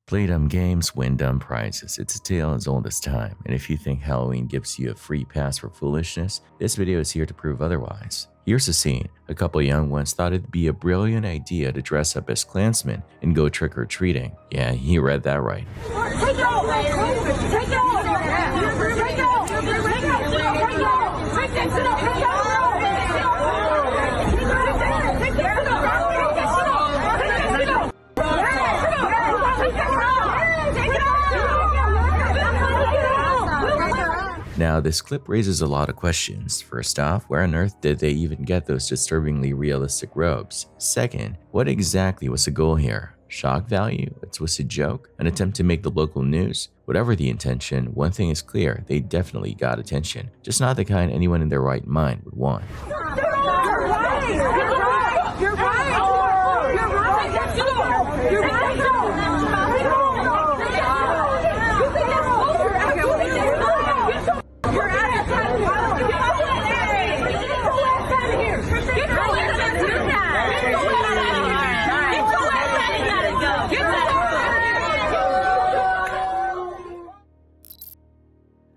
Play dumb games, win dumb prizes. It's a tale as old as time, and if you think Halloween gives you a free pass for foolishness, this video is here to prove otherwise. Here's the scene. A couple young ones thought it'd be a brilliant idea to dress up as Klansmen and go trick-or-treating. Yeah, you read that right. Take it off! Take it off! Take it off! Take it off! Take it off! Take it off! Now, this clip raises a lot of questions. First off, where on earth did they even get those disturbingly realistic robes? Second, what exactly was the goal here? Shock value? A twisted joke? An attempt to make the local news? Whatever the intention, one thing is clear, they definitely got attention. Just not the kind anyone in their right mind would want.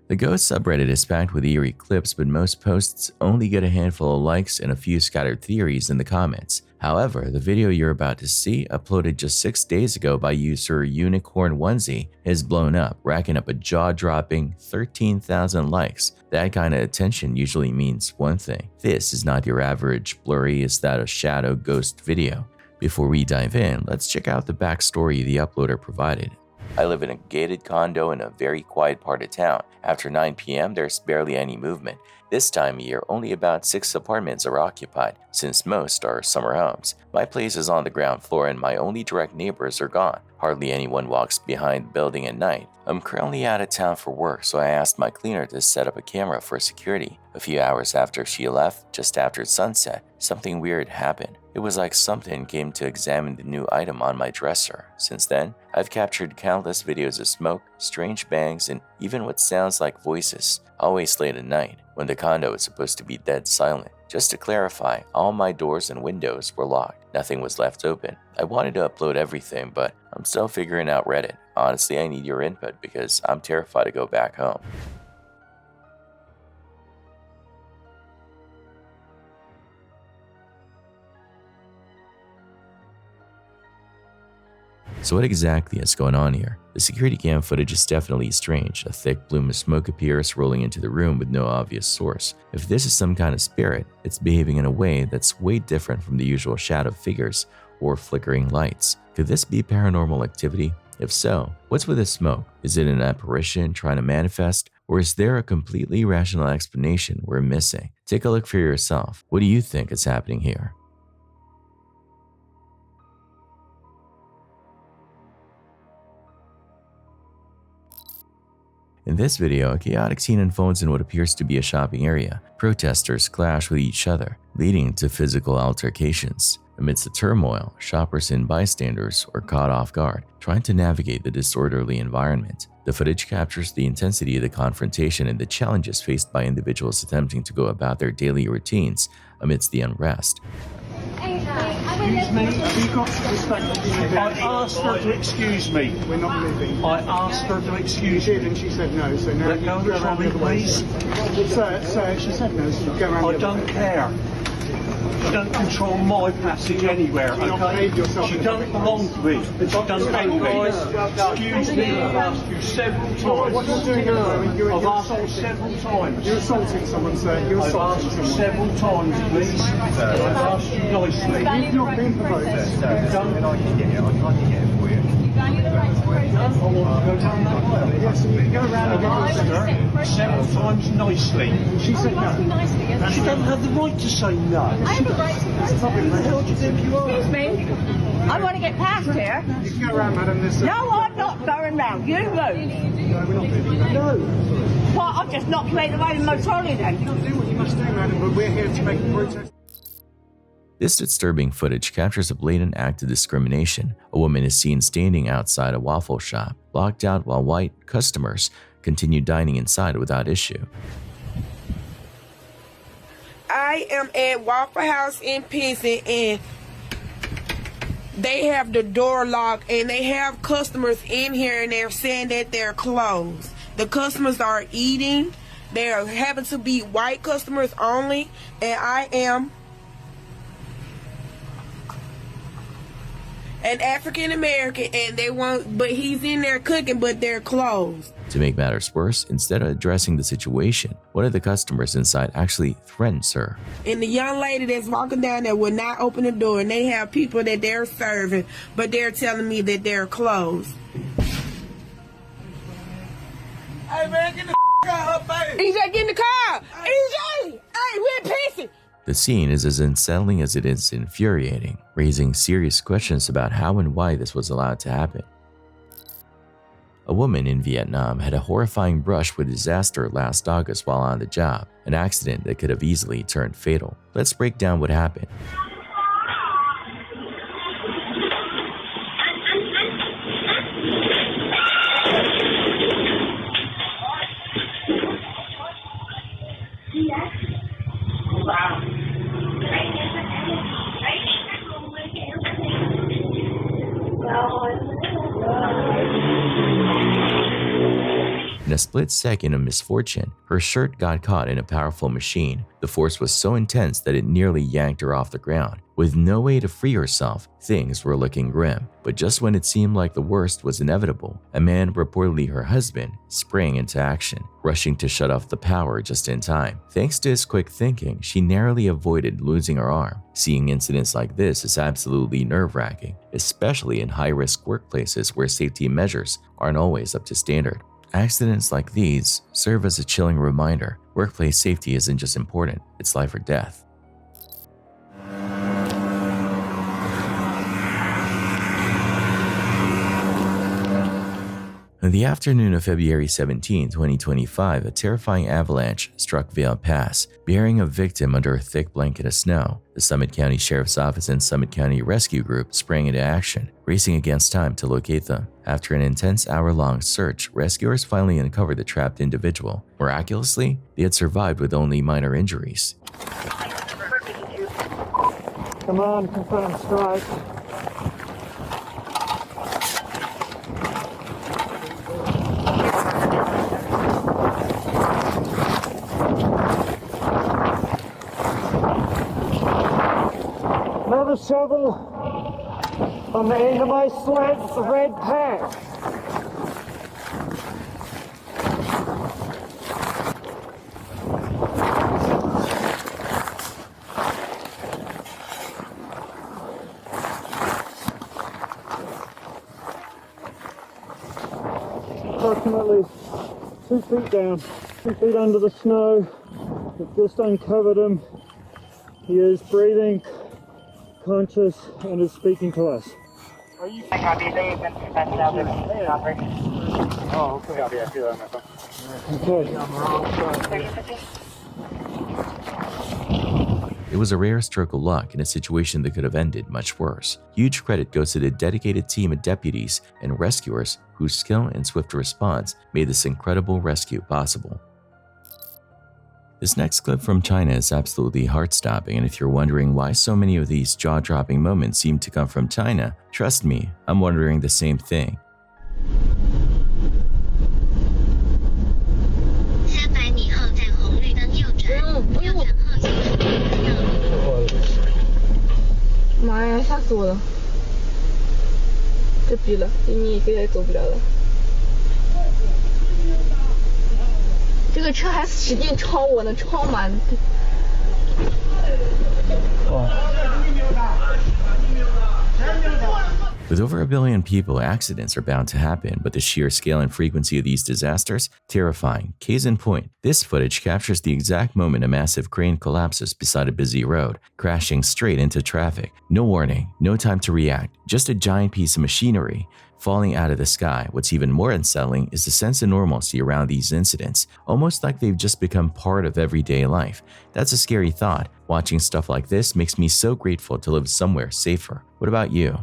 The Ghost subreddit is packed with eerie clips, but most posts only get a handful of likes and a few scattered theories in the comments. However, the video you're about to see, uploaded just 6 days ago by user Unicorn Onesie, has blown up, racking up a jaw-dropping 13,000 likes. That kind of attention usually means one thing. This is not your average blurry is that a shadow ghost video. Before we dive in, let's check out the backstory the uploader provided. I live in a gated condo in a very quiet part of town. After 9 p.m., there's barely any movement. This time of year, only about 6 apartments are occupied, since most are summer homes. My place is on the ground floor and my only direct neighbors are gone. Hardly anyone walks behind the building at night. I'm currently out of town for work, so I asked my cleaner to set up a camera for security. A few hours after she left, just after sunset, something weird happened. It was like something came to examine the new item on my dresser. Since then, I've captured countless videos of smoke, strange bangs, and even what sounds like voices, always late at night, when the condo is supposed to be dead silent. Just to clarify, all my doors and windows were locked. Nothing was left open. I wanted to upload everything, but I'm still figuring out Reddit. Honestly, I need your input because I'm terrified to go back home. So what exactly is going on here? The security cam footage is definitely strange. A thick plume of smoke appears rolling into the room with no obvious source. If this is some kind of spirit, it's behaving in a way that's way different from the usual shadow figures or flickering lights. Could this be paranormal activity? If so, what's with the smoke? Is it an apparition trying to manifest? Or is there a completely rational explanation we're missing? Take a look for yourself. What do you think is happening here? In this video, a chaotic scene unfolds in what appears to be a shopping area. Protesters clash with each other, leading to physical altercations. Amidst the turmoil, shoppers and bystanders are caught off guard, trying to navigate the disorderly environment. The footage captures the intensity of the confrontation and the challenges faced by individuals attempting to go about their daily routines amidst the unrest. Excuse me, have you got respect? I asked her to excuse me. We're not leaving. I asked her to excuse me. And she said no, so now Let go of the trolley, please. Sir, she said no, so you go around I the don't other way. care. You don't control my passage anywhere, okay? She don't belong to me. She doesn't own me. Excuse me, I've asked you several times. What you're doing now, I've asked you several times. you're assaulting someone, sir. You're I've assaulting asked you someone. several times, please. I've asked you nicely. You've not been provoked. I want to go down that way. Yes, and you can go around and get your Her several times nicely. She said no. She doesn't have the right to say no. I have a right to Who the hell do you think you are? Excuse me. I want to get past here. You can go around, madam. There's No, I'm not going round. You move. No, we're not leaving. No. Well, I'll just knock you out of the way with my trolley then. Do what you must do, madam, but we're here to make a protest. This disturbing footage captures a blatant act of discrimination. A woman is seen standing outside a waffle shop, blocked out while white customers continue dining inside without issue. I am at Waffle House in Pissy and they have the door locked and they have customers in here and they're saying that they're closed. The customers are eating. They are having to be white customers only, and I am an African American, and they want, but he's in there cooking, but they're closed. To make matters worse, instead of addressing the situation, one of the customers inside actually threatens her. And the young lady that's walking down there will not open the door, and they have people that they're serving, but they're telling me that they're closed. Hey man, get the out, baby. EJ, get in the car. EJ, hey, we're pissing. The scene is as unsettling as it is infuriating, raising serious questions about how and why this was allowed to happen. A woman in Vietnam had a horrifying brush with disaster last August while on the job, an accident that could have easily turned fatal. Let's break down what happened. In a split second of misfortune, her shirt got caught in a powerful machine. The force was so intense that it nearly yanked her off the ground. With no way to free herself, things were looking grim. But just when it seemed like the worst was inevitable, a man, reportedly her husband, sprang into action, rushing to shut off the power just in time. Thanks to his quick thinking, she narrowly avoided losing her arm. Seeing incidents like this is absolutely nerve-wracking, especially in high-risk workplaces where safety measures aren't always up to standard. Accidents like these serve as a chilling reminder. Workplace safety isn't just important, it's life or death. In the afternoon of February 17, 2025, a terrifying avalanche struck Vail Pass, burying a victim under a thick blanket of snow. The Summit County Sheriff's Office and Summit County Rescue Group sprang into action, racing against time to locate them. After an intense hour-long search, rescuers finally uncovered the trapped individual. Miraculously, they had survived with only minor injuries. Come on, confirm strike. Another shovel on the end of my sled's red pack. Approximately 2 feet down, 2 feet under the snow. We've just uncovered him. He is breathing, conscious, and is speaking to us. Are you? I copy. They've been dispatched out of the office. Oh, okay. Copy. I feel that, Okay. It was a rare stroke of luck in a situation that could have ended much worse. Huge credit goes to the dedicated team of deputies and rescuers whose skill and swift response made this incredible rescue possible. This next clip from China is absolutely heart-stopping, and if you're wondering why so many of these jaw-dropping moments seem to come from China, trust me, I'm wondering the same thing. With over 1 billion people, accidents are bound to happen, but the sheer scale and frequency of these disasters, terrifying. Case in point, this footage captures the exact moment a massive crane collapses beside a busy road, crashing straight into traffic. No warning, no time to react, just a giant piece of machinery falling out of the sky. What's even more unsettling is the sense of normalcy around these incidents, almost like they've just become part of everyday life. That's a scary thought. Watching stuff like this makes me so grateful to live somewhere safer. What about you?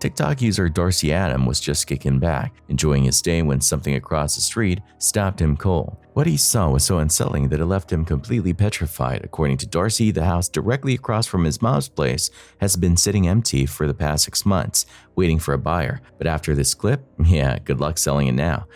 TikTok user Darcy Adam was just kicking back, enjoying his day when something across the street stopped him cold. What he saw was so unsettling that it left him completely petrified. According to Darcy, the house directly across from his mom's place has been sitting empty for the past 6 months, waiting for a buyer. But after this clip, yeah, good luck selling it now.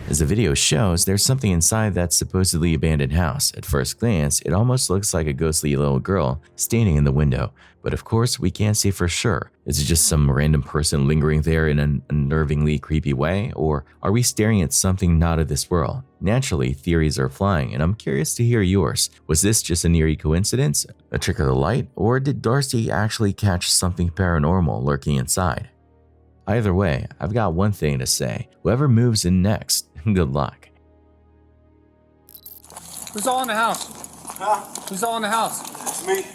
As the video shows, there's something inside that supposedly abandoned house. At first glance, it almost looks like a ghostly little girl standing in the window. But of course, we can't say for sure. Is it just some random person lingering there in an unnervingly creepy way? Or are we staring at something not of this world? Naturally, theories are flying, and I'm curious to hear yours. Was this just an eerie coincidence, a trick of the light, or did Darcy actually catch something paranormal lurking inside? Either way, I've got one thing to say. Whoever moves in next, good luck. Who's all in the house? Huh? Who's all in the house? It's me.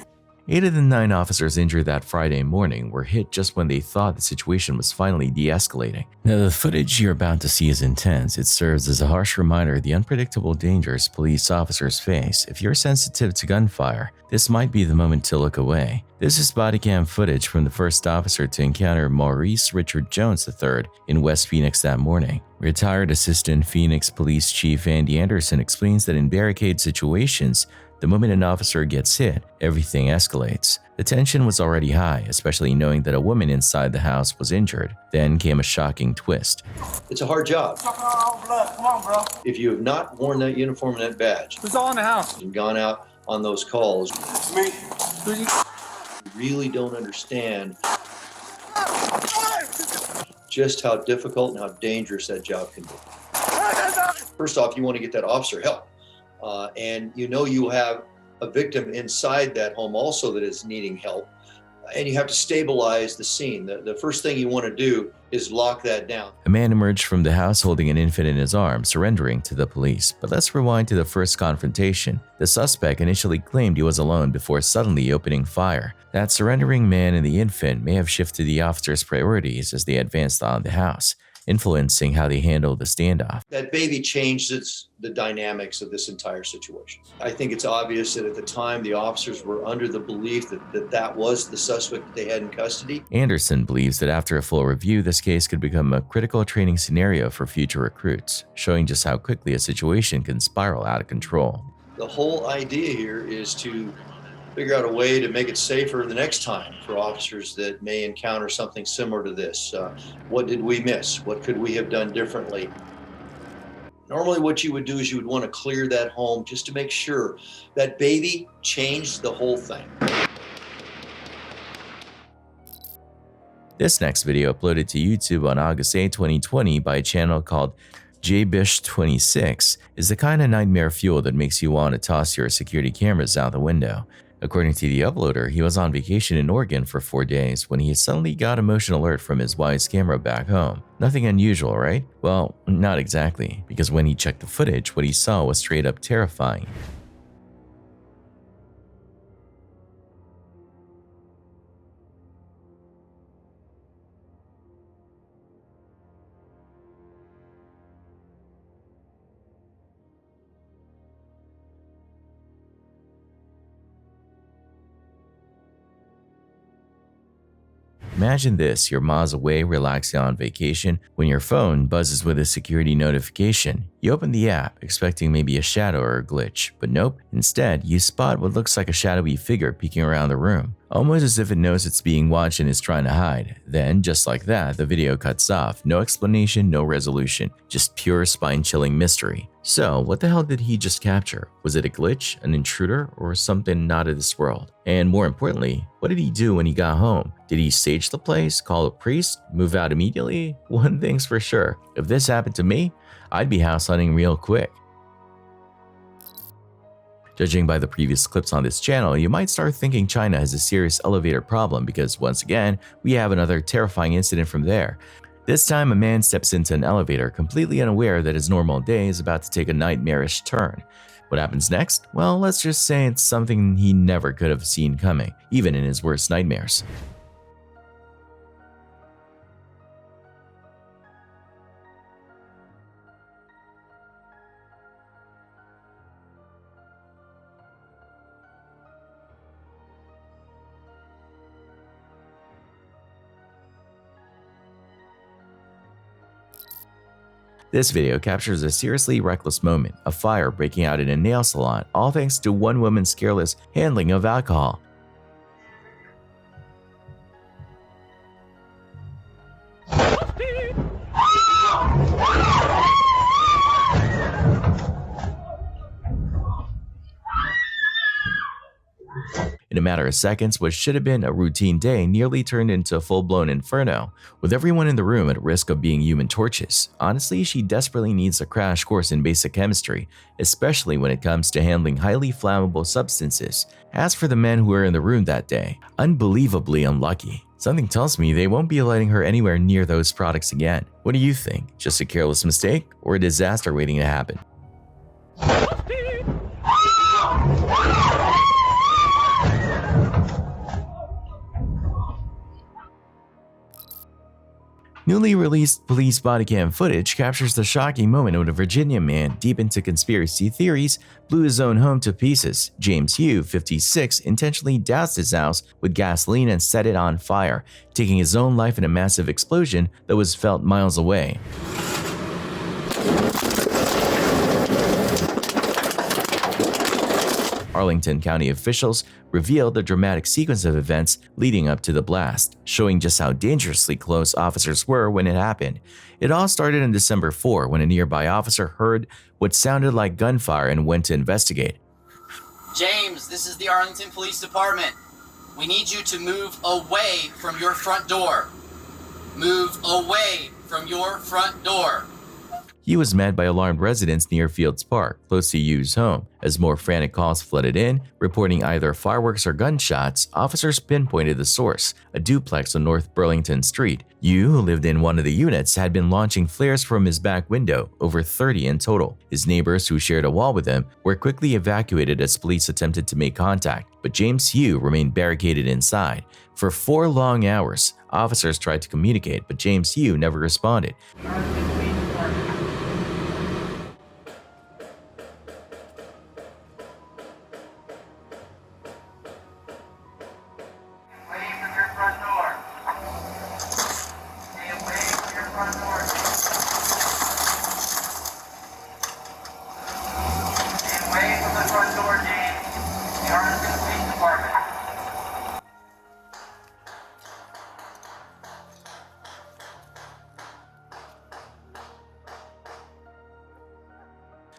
8 of the 9 officers injured that Friday morning were hit just when they thought the situation was finally de-escalating. Now, the footage you're about to see is intense. It serves as a harsh reminder of the unpredictable dangers police officers face. If you're sensitive to gunfire, this might be the moment to look away. This is body cam footage from the first officer to encounter Maurice Richard Jones III in West Phoenix that morning. Retired Assistant Phoenix Police Chief Andy Anderson explains that in barricade situations, the moment an officer gets hit, everything escalates. The tension was already high, especially knowing that a woman inside the house was injured. Then came a shocking twist. It's a hard job. Come on, bro. If you have not worn that uniform and that badge Who's all in the house? and gone out on those calls, It's me. Who's you? you really don't understand just how difficult and how dangerous that job can be. First off, you want to get that officer help. And you have a victim inside that home also that is needing help. And you have to stabilize the scene. The first thing you want to do is lock that down. A man emerged from the house holding an infant in his arms, surrendering to the police. But let's rewind to the first confrontation. The suspect initially claimed he was alone before suddenly opening fire. That surrendering man and the infant may have shifted the officers' priorities as they advanced on the house, influencing how they handled the standoff. That baby changed the dynamics of this entire situation. I think it's obvious that at the time the officers were under the belief that was the suspect that they had in custody. Anderson believes that after a full review, this case could become a critical training scenario for future recruits, showing just how quickly a situation can spiral out of control. The whole idea here is to figure out a way to make it safer the next time for officers that may encounter something similar to this. What did we miss? What could we have done differently? Normally what you would do is you would want to clear that home just to make sure that baby changed the whole thing. This next video, uploaded to YouTube on August 8, 2020 by a channel called JBish26, is the kind of nightmare fuel that makes you want to toss your security cameras out the window. According to the uploader, he was on vacation in Oregon for 4 days when he suddenly got a motion alert from his wife's camera back home. Nothing unusual, right? Well, not exactly, because when he checked the footage, what he saw was straight up terrifying. Imagine this, you're miles away relaxing on vacation when your phone buzzes with a security notification. You open the app expecting maybe a shadow or a glitch, but nope. Instead, you spot what looks like a shadowy figure peeking around the room, almost as if it knows it's being watched and is trying to hide. Then, just like that, the video cuts off. No explanation, no resolution, just pure spine-chilling mystery. So, what the hell did he just capture? Was it a glitch, an intruder, or something not of this world? And more importantly, what did he do when he got home? Did he stage the place, call a priest, move out immediately? One thing's for sure, if this happened to me, I'd be house hunting real quick. Judging by the previous clips on this channel, you might start thinking China has a serious elevator problem because once again, we have another terrifying incident from there. This time, a man steps into an elevator completely unaware that his normal day is about to take a nightmarish turn. What happens next? Well, let's just say it's something he never could have seen coming, even in his worst nightmares. This video captures a seriously reckless moment, a fire breaking out in a nail salon, all thanks to one woman's careless handling of alcohol. In a matter of seconds, what should have been a routine day nearly turned into a full-blown inferno, with everyone in the room at risk of being human torches. Honestly, she desperately needs a crash course in basic chemistry, especially when it comes to handling highly flammable substances. As for the men who were in the room that day, unbelievably unlucky. Something tells me they won't be letting her anywhere near those products again. What do you think? Just a careless mistake, or a disaster waiting to happen? Newly released police body cam footage captures the shocking moment when a Virginia man deep into conspiracy theories blew his own home to pieces. James MYUU, 56, intentionally doused his house with gasoline and set it on fire, taking his own life in a massive explosion that was felt miles away. Arlington County officials revealed the dramatic sequence of events leading up to the blast, showing just how dangerously close officers were when it happened. It all started on December 4 when a nearby officer heard what sounded like gunfire and went to investigate. James, this is the Arlington Police Department. We need you to move away from your front door. Move away from your front door. He was met by alarmed residents near Fields Park, close to MYUU's home. As more frantic calls flooded in, reporting either fireworks or gunshots, officers pinpointed the source, a duplex on North Burlington Street. MYUU, who lived in one of the units, had been launching flares from his back window, over 30 in total. His neighbors, who shared a wall with him, were quickly evacuated as police attempted to make contact, but James MYUU remained barricaded inside. For 4 long hours, officers tried to communicate, but James MYUU never responded.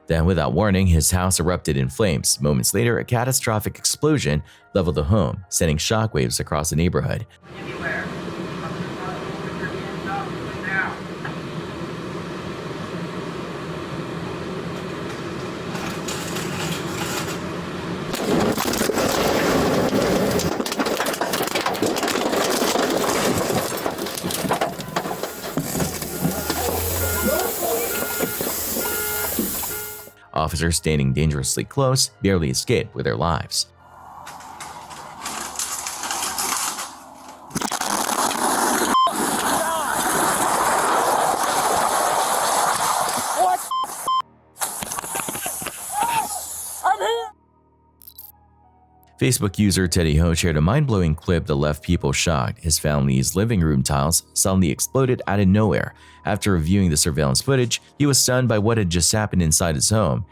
Then, without warning, his house erupted in flames. Moments later, a catastrophic explosion leveled the home, sending shockwaves across the neighborhood. Officers standing dangerously close barely escaped with their lives. Facebook user Teddy Ho shared a mind-blowing clip that left people shocked. His family's living room tiles suddenly exploded out of nowhere. After reviewing the surveillance footage, he was stunned by what had just happened inside his home.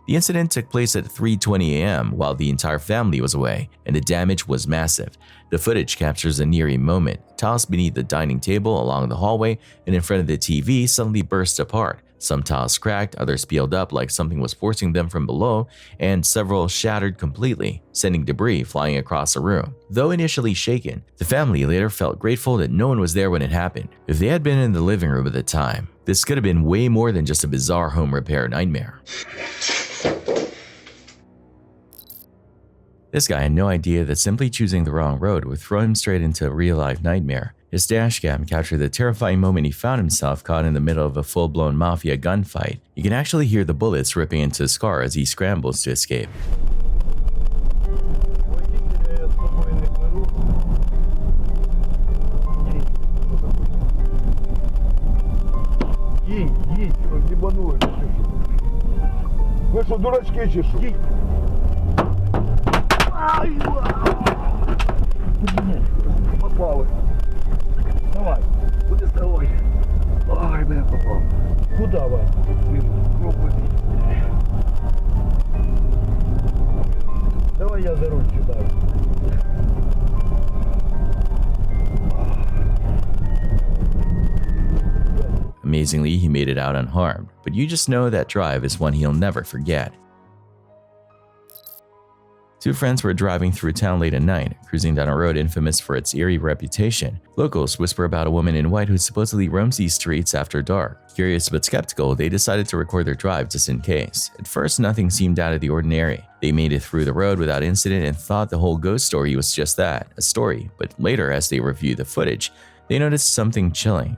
The incident took place at 3:20 a.m. while the entire family was away, and the damage was massive. The footage captures a near-eerie moment. Tiles beneath the dining table, along the hallway, and in front of the TV suddenly burst apart. Some tiles cracked, others peeled up like something was forcing them from below, and several shattered completely, sending debris flying across the room. Though initially shaken, the family later felt grateful that no one was there when it happened. If they had been in the living room at the time, this could have been way more than just a bizarre home repair nightmare. This guy had no idea that simply choosing the wrong road would throw him straight into a real-life nightmare. His dash cam captured the terrifying moment he found himself caught in the middle of a full-blown mafia gunfight. You can actually hear the bullets ripping into his car as he scrambles to escape. Вы что, дурачки, чи що? Amazingly, he made it out unharmed, but you just know that drive is one he'll never forget. Two friends were driving through town late at night, cruising down a road infamous for its eerie reputation. Locals whisper about a woman in white who supposedly roams these streets after dark. Curious but skeptical, they decided to record their drive just in case. At first, nothing seemed out of the ordinary. They made it through the road without incident and thought the whole ghost story was just that, a story. But later, as they reviewed the footage, they noticed something chilling.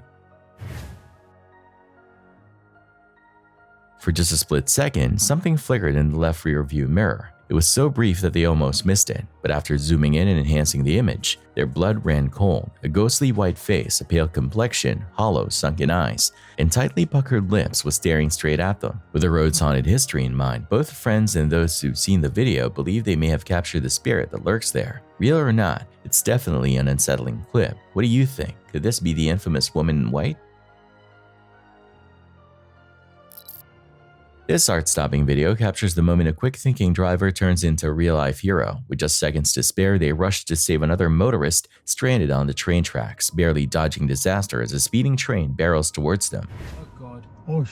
For just a split second, something flickered in the left rear view mirror. It was so brief that they almost missed it, but after zooming in and enhancing the image, their blood ran cold. A ghostly white face, a pale complexion, hollow, sunken eyes, and tightly puckered lips was staring straight at them. With the road's haunted history in mind, both friends and those who've seen the video believe they may have captured the spirit that lurks there. Real or not, it's definitely an unsettling clip. What do you think? Could this be the infamous woman in white? This art-stopping video captures the moment a quick-thinking driver turns into a real-life hero. With just seconds to spare, they rush to save another motorist stranded on the train tracks, barely dodging disaster as a speeding train barrels towards them. Oh God. Oh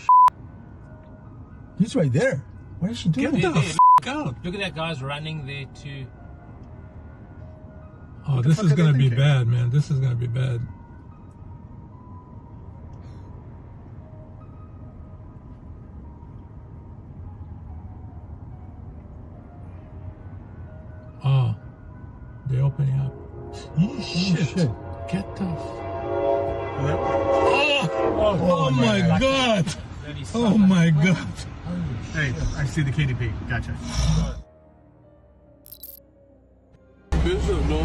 He's right there. What is she doing? Get the out. Look at that guy's running there too. Oh, this is gonna be bad, man. This is gonna be bad. Oh, they're opening up. Shit. Get the... Oh my God. Oh my God. Hey, I see the KDP. Gotcha. Bishop, no.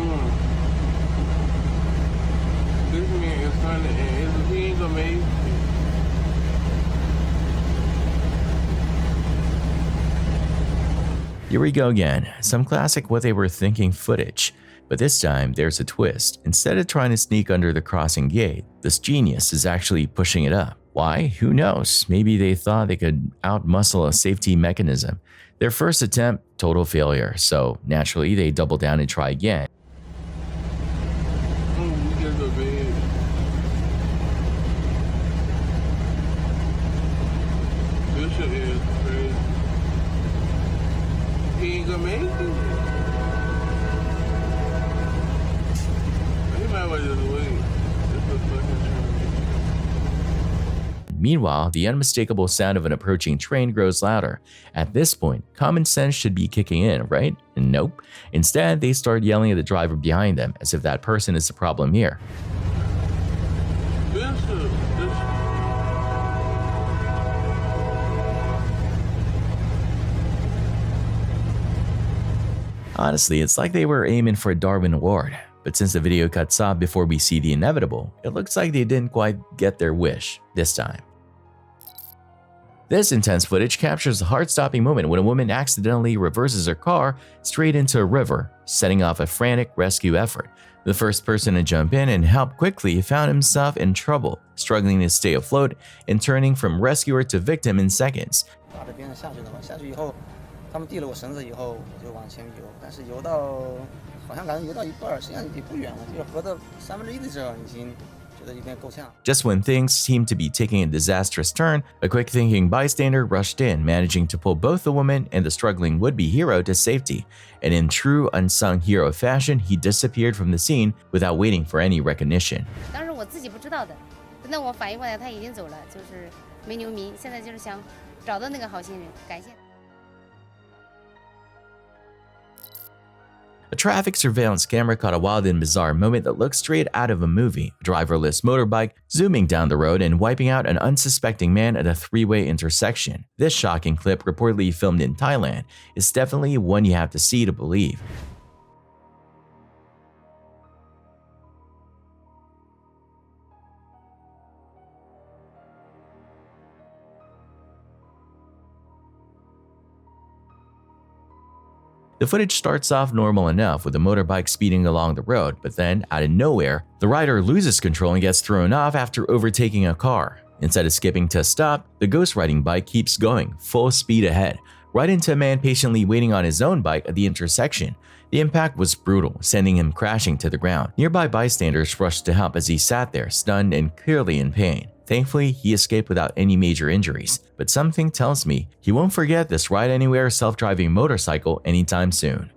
This man is funny and he ain't gonna make it. Here we go again, some classic what they were thinking footage. But this time, there's a twist. Instead of trying to sneak under the crossing gate, this genius is actually pushing it up. Why? Who knows? Maybe they thought they could outmuscle a safety mechanism. Their first attempt, total failure, so naturally they double down and try again. Bishop is crazy. He ain't gonna make it. He might well just wait. Just a fucking train. Meanwhile, the unmistakable sound of an approaching train grows louder. At this point, common sense should be kicking in, right? Nope. Instead, they start yelling at the driver behind them as if that person is the problem here. Honestly, it's like they were aiming for a Darwin Award. But since the video cuts off before we see the inevitable, it looks like they didn't quite get their wish this time. This intense footage captures a heart-stopping moment when a woman accidentally reverses her car straight into a river, setting off a frantic rescue effort. The first person to jump in and help quickly found himself in trouble, struggling to stay afloat and turning from rescuer to victim in seconds. 他们递了我绳子以后，我就往前游，但是游到好像感觉游到一半，实际上也不远了，就是河的1/3的时候，已经觉得有点够呛。Just when things seemed to be taking a disastrous turn, a quick-thinking bystander rushed in, managing to pull both the woman and the struggling would-be hero to safety. And in true unsung hero fashion, he disappeared from the scene without waiting for any recognition. 当时我自己不知道的，等到我反应过来，他已经走了，就是没留名。现在就是想找到那个好心人，感谢。 A traffic surveillance camera caught a wild and bizarre moment that looked straight out of a movie. A driverless motorbike zooming down the road and wiping out an unsuspecting man at a three-way intersection. This shocking clip, reportedly filmed in Thailand, is definitely one you have to see to believe. The footage starts off normal enough with the motorbike speeding along the road, but then, out of nowhere, the rider loses control and gets thrown off after overtaking a car. Instead of skipping to a stop, the ghost riding bike keeps going, full speed ahead, right into a man patiently waiting on his own bike at the intersection. The impact was brutal, sending him crashing to the ground. Nearby bystanders rushed to help as he sat there, stunned and clearly in pain. Thankfully, he escaped without any major injuries, but something tells me he won't forget this Ride Anywhere self-driving motorcycle anytime soon.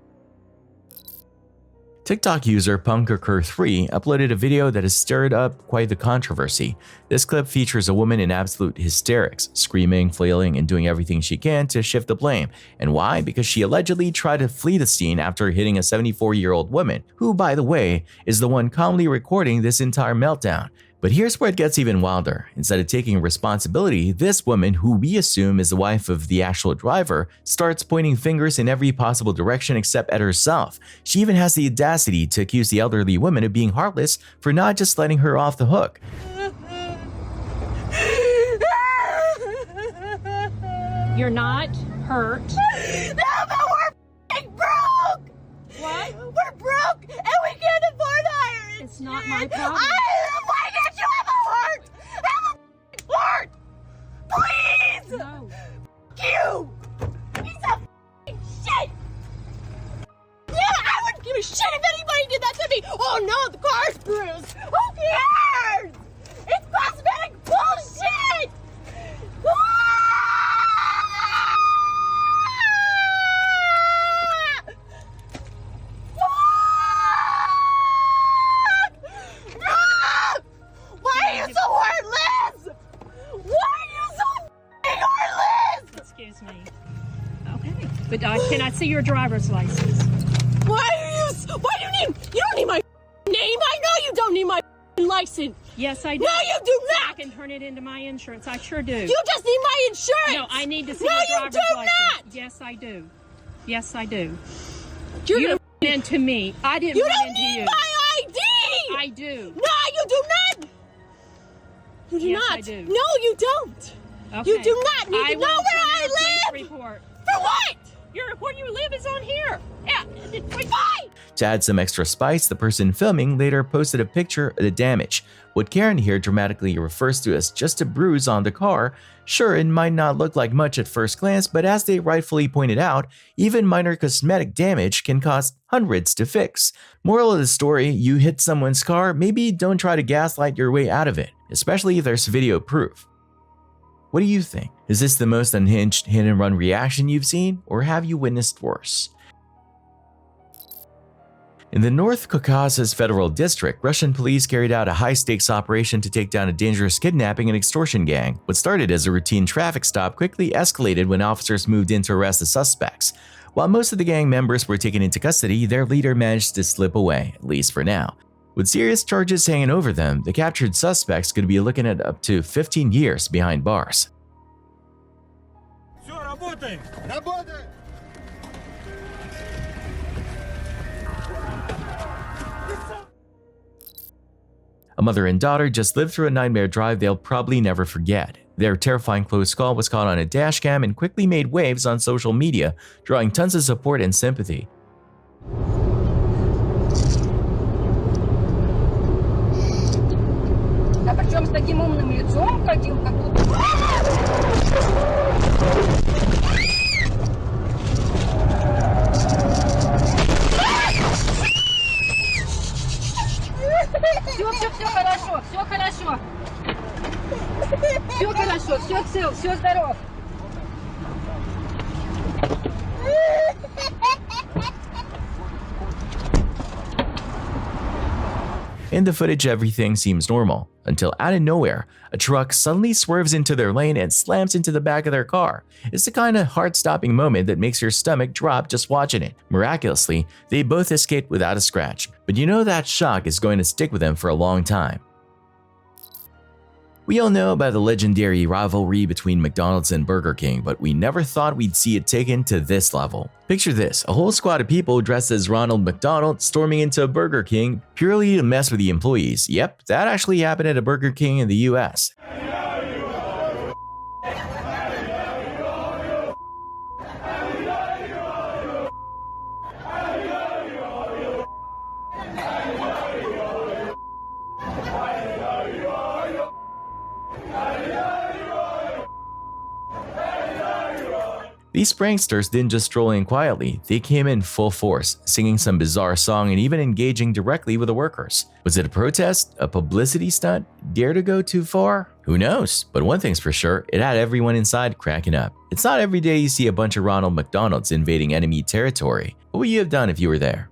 TikTok user Punkerker3 uploaded a video that has stirred up quite the controversy. This clip features a woman in absolute hysterics, screaming, flailing, and doing everything she can to shift the blame. And why? Because she allegedly tried to flee the scene after hitting a 74-year-old woman, who, by the way, is the one calmly recording this entire meltdown. But here's where it gets even wilder. Instead of taking responsibility, this woman, who we assume is the wife of the actual driver, starts pointing fingers in every possible direction except at herself. She even has the audacity to accuse the elderly woman of being heartless for not just letting her off the hook. You're not hurt. No, but we're broke! What? We're broke and we can't afford higher. It's not my problem. Why can't you have a heart? Have a heart! Please! No. You! Piece of shit! Yeah, I wouldn't give a shit if anybody did that to me! Oh no, the car's bruised! Who cares? It's cosmetic bullshit! But can I see your driver's license? Why do you don't need my name. I know you don't need my license. Yes, I do. No, you do not. I can turn it into my insurance. I sure do. You just need my insurance. No, I need to see no, your driver's license. No, you do not. Yes, I do. Yes, I do. You run into me. I didn't you run don't into need you. my ID. I do. No, you do not. You do yes, not. I do. No, you don't. Okay. You do not need to know where I live. Report. For what? Where you live is on here. Yeah. Fine. To add some extra spice, the person filming later posted a picture of the damage. What Karen here dramatically refers to as just a bruise on the car. Sure, it might not look like much at first glance, but as they rightfully pointed out, even minor cosmetic damage can cost hundreds to fix. Moral of the story, you hit someone's car, maybe don't try to gaslight your way out of it, especially if there's video proof. What do you think? Is this the most unhinged hit-and-run reaction you've seen, or have you witnessed worse? In the North Caucasus Federal District, Russian police carried out a high-stakes operation to take down a dangerous kidnapping and extortion gang. What started as a routine traffic stop quickly escalated when officers moved in to arrest the suspects. While most of the gang members were taken into custody, their leader managed to slip away, at least for now. With serious charges hanging over them, the captured suspects could be looking at up to 15 years behind bars. A mother and daughter just lived through a nightmare drive they'll probably never forget. Their terrifying close call was caught on a dashcam and quickly made waves on social media, drawing tons of support and sympathy. А причем с таким умным лицом ходил, как будто... Все хорошо, все хорошо. Все хорошо, все цел, все здоров. In the footage, everything seems normal, until out of nowhere, a truck suddenly swerves into their lane and slams into the back of their car. It's the kind of heart-stopping moment that makes your stomach drop just watching it. Miraculously, they both escaped without a scratch, but you know that shock is going to stick with them for a long time. We all know about the legendary rivalry between McDonald's and Burger King, but we never thought we'd see it taken to this level. Picture this, a whole squad of people dressed as Ronald McDonald storming into Burger King purely to mess with the employees. Yep, that actually happened at a Burger King in the US. These pranksters didn't just stroll in quietly, they came in full force, singing some bizarre song and even engaging directly with the workers. Was it a protest? A publicity stunt? Dare to go too far? Who knows? But one thing's for sure, it had everyone inside cracking up. It's not every day you see a bunch of Ronald McDonalds invading enemy territory. What would you have done if you were there?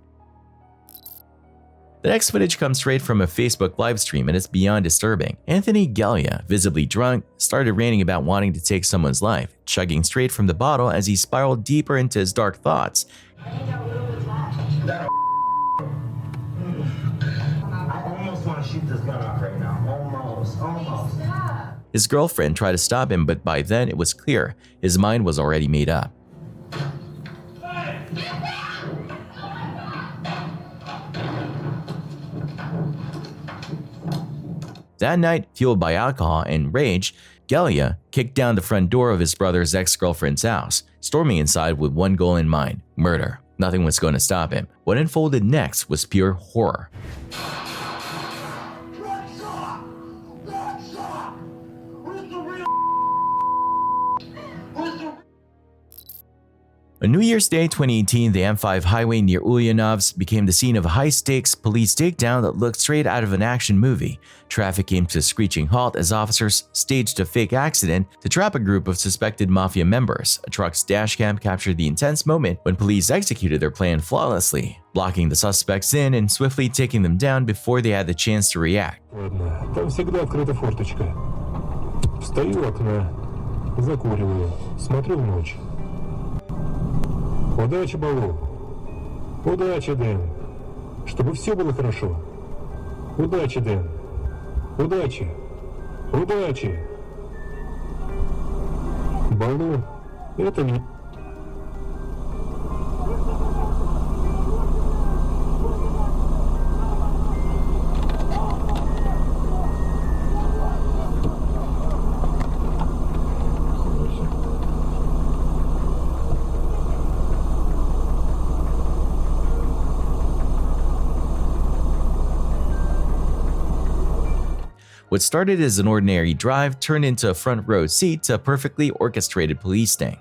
The next footage comes straight from a Facebook livestream and it's beyond disturbing. Anthony Gallia, visibly drunk, started ranting about wanting to take someone's life, chugging straight from the bottle as he spiraled deeper into his dark thoughts. I almost want to shoot this gun off right now. Almost. His girlfriend tried to stop him, but by then it was clear his mind was already made up. That night, fueled by alcohol and rage, Gallia kicked down the front door of his brother's ex-girlfriend's house, storming inside with one goal in mind: murder. Nothing was going to stop him. What unfolded next was pure horror. On New Year's Day 2018, the M5 highway near Ulyanovsk became the scene of a high-stakes police takedown that looked straight out of an action movie. Traffic came to a screeching halt as officers staged a fake accident to trap a group of suspected mafia members. A truck's dashcam captured the intense moment when police executed their plan flawlessly, blocking the suspects in and swiftly taking them down before they had the chance to react. Там всегда открыта форточка. Встаю у окна, закуриваю, смотрю в ночь. Удачи, Балу. Удачи, Дэн. Чтобы все было хорошо. Удачи, Дэн. Удачи. Удачи. Балу, это не... What started as an ordinary drive turned into a front row seat to a perfectly orchestrated police sting.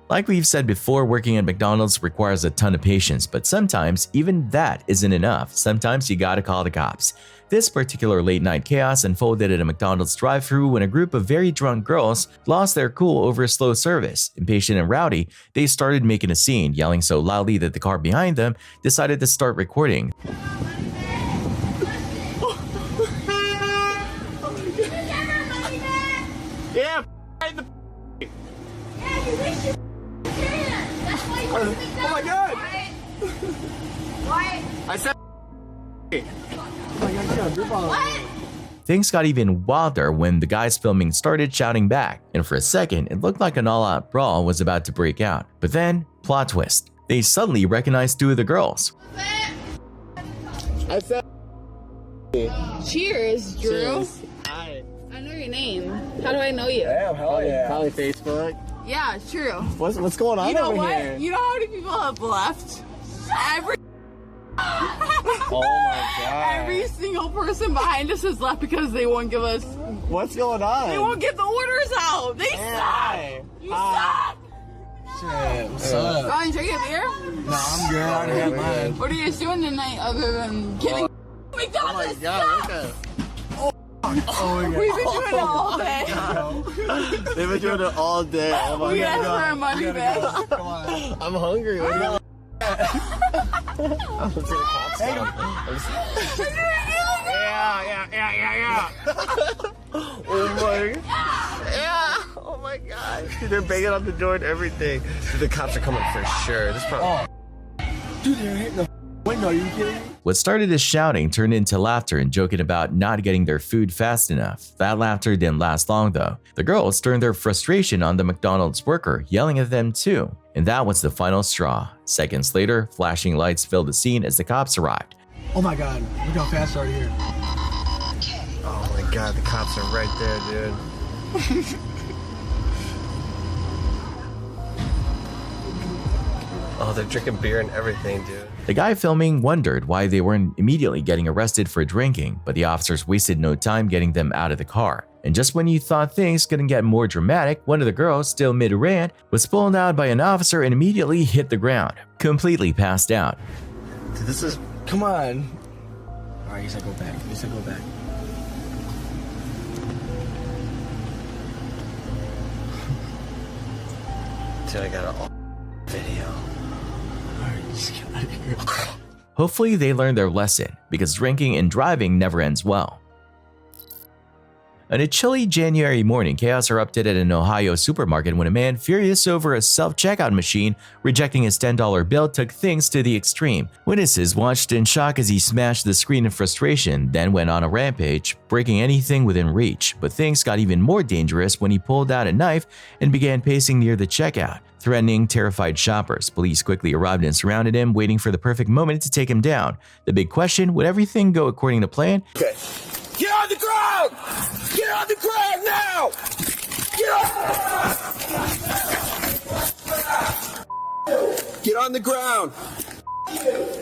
Like we've said before, working at McDonald's requires a ton of patience, but sometimes even that isn't enough. Sometimes you gotta call the cops. This particular late-night chaos unfolded at a McDonald's drive-thru when a group of very drunk girls lost their cool over a slow service. Impatient and rowdy, they started making a scene, yelling so loudly that the car behind them decided to start recording. Yeah, the yeah, you wish you can. That's why you want to make that. Oh my god! What? I said what? Things got even wilder when the guys filming started shouting back, and for a second it looked like an all-out brawl was about to break out. But then, plot twist, they suddenly recognized two of the girls. I said cheers, Drew. Cheers. Hi. I know your name. How do I know you? Damn, hell yeah. Probably Facebook. Yeah, it's true. What's going on you know over what? here? You know how many people have left? Oh my god. Every single person behind us has left because they won't give us... What's going on? They won't get the orders out. They suck. You suck. Shit, what's up? Want to drink a beer? No, I'm good. I already had mine. What are you guys doing tonight other than getting McDonald's? Oh my god, look at... Oh my god. We've been doing it all day. They've been doing it all day. Oh my we god. asked for our money back. Come on. I'm hungry. What do you want? I'm to the cops. Yeah. Oh my. Yeah. Oh my god. Dude, they're banging on the door and everything. Dude, the cops are coming for sure. This probably. Dude, they're hitting the window. Are you kidding me? What started as shouting turned into laughter and joking about not getting their food fast enough. That laughter didn't last long though. The girls turned their frustration on the McDonald's worker, yelling at them too. And that was the final straw. Seconds later, flashing lights filled the scene as the cops arrived. Oh my god, look how fast they're here. Oh my god, the cops are right there, dude. Oh, they're drinking beer and everything, dude. The guy filming wondered why they weren't immediately getting arrested for drinking, but the officers wasted no time getting them out of the car. And just when you thought things couldn't get more dramatic, one of the girls, still mid-rant, was pulled out by an officer and immediately hit the ground, completely passed out. Dude, this is... Come on. Alright, you said go back. You said go back. Dude, I got a video. Alright, just get out of here. Hopefully they learned their lesson, because drinking and driving never ends well. On a chilly January morning, chaos erupted at an Ohio supermarket when a man, furious over a self-checkout machine rejecting his $10 bill, took things to the extreme. Witnesses watched in shock as he smashed the screen in frustration, then went on a rampage, breaking anything within reach. But things got even more dangerous when he pulled out a knife and began pacing near the checkout, threatening terrified shoppers. Police quickly arrived and surrounded him, waiting for the perfect moment to take him down. The big question, would everything go according to plan? Okay. Get on the ground! Get on the ground now! Get on! Get on the ground!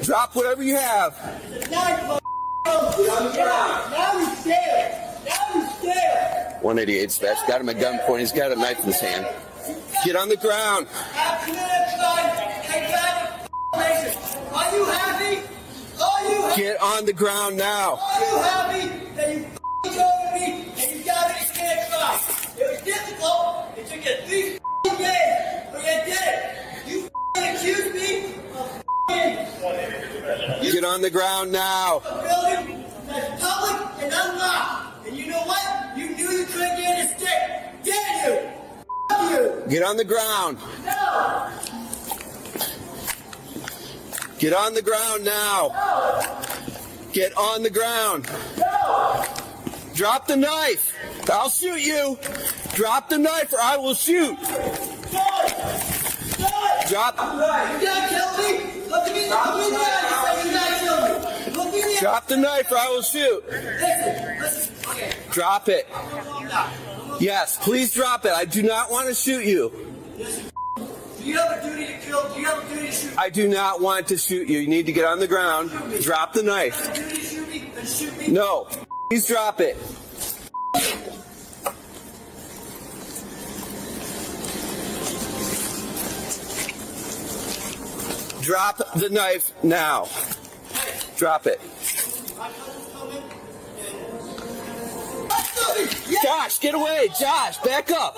Drop whatever you have. Get on the ground. Now he's scared. Now he's scared. 188 dispatch. Got him a gunpoint. He's got a knife in his hand. Get on the ground. Are you happy? Are you happy? Get on the ground now. Are you happy that you told me and you got me to stand by? It was difficult. It took you 3 days, but you did it. You accused me of Get on the ground now. a building that's public and unlocked. And you know what? You knew you couldn't get a stick. Did you? You. Get on the ground. No. Get on the ground now. No. Get on the ground. No. Drop the knife. I'll shoot you. Drop the knife or I will shoot. Drop. You gotta kill me. Look at me. Look at me. You gotta kill me. Look at me. Drop the knife or I will shoot. Listen. Okay. Drop it. Yes, please drop it. I do not want to shoot you. Do you have a duty to kill? Do you have a duty to shoot? I do not want to shoot you. You need to get on the ground. Drop the knife. Do you have a duty to shoot me? Then shoot me. No. Please drop it. Drop the knife now. Drop it. Josh, get away. Josh, back up.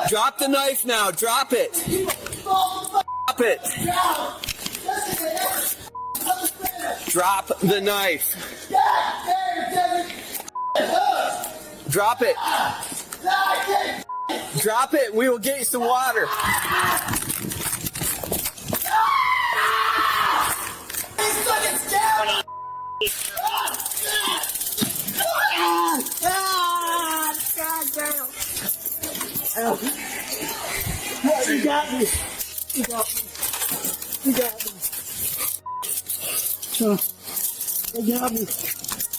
Drop the knife now. Drop it. Drop it. Drop the knife. Drop it. Drop it. We will get you some water. You got me. You got me. You got me. You got me.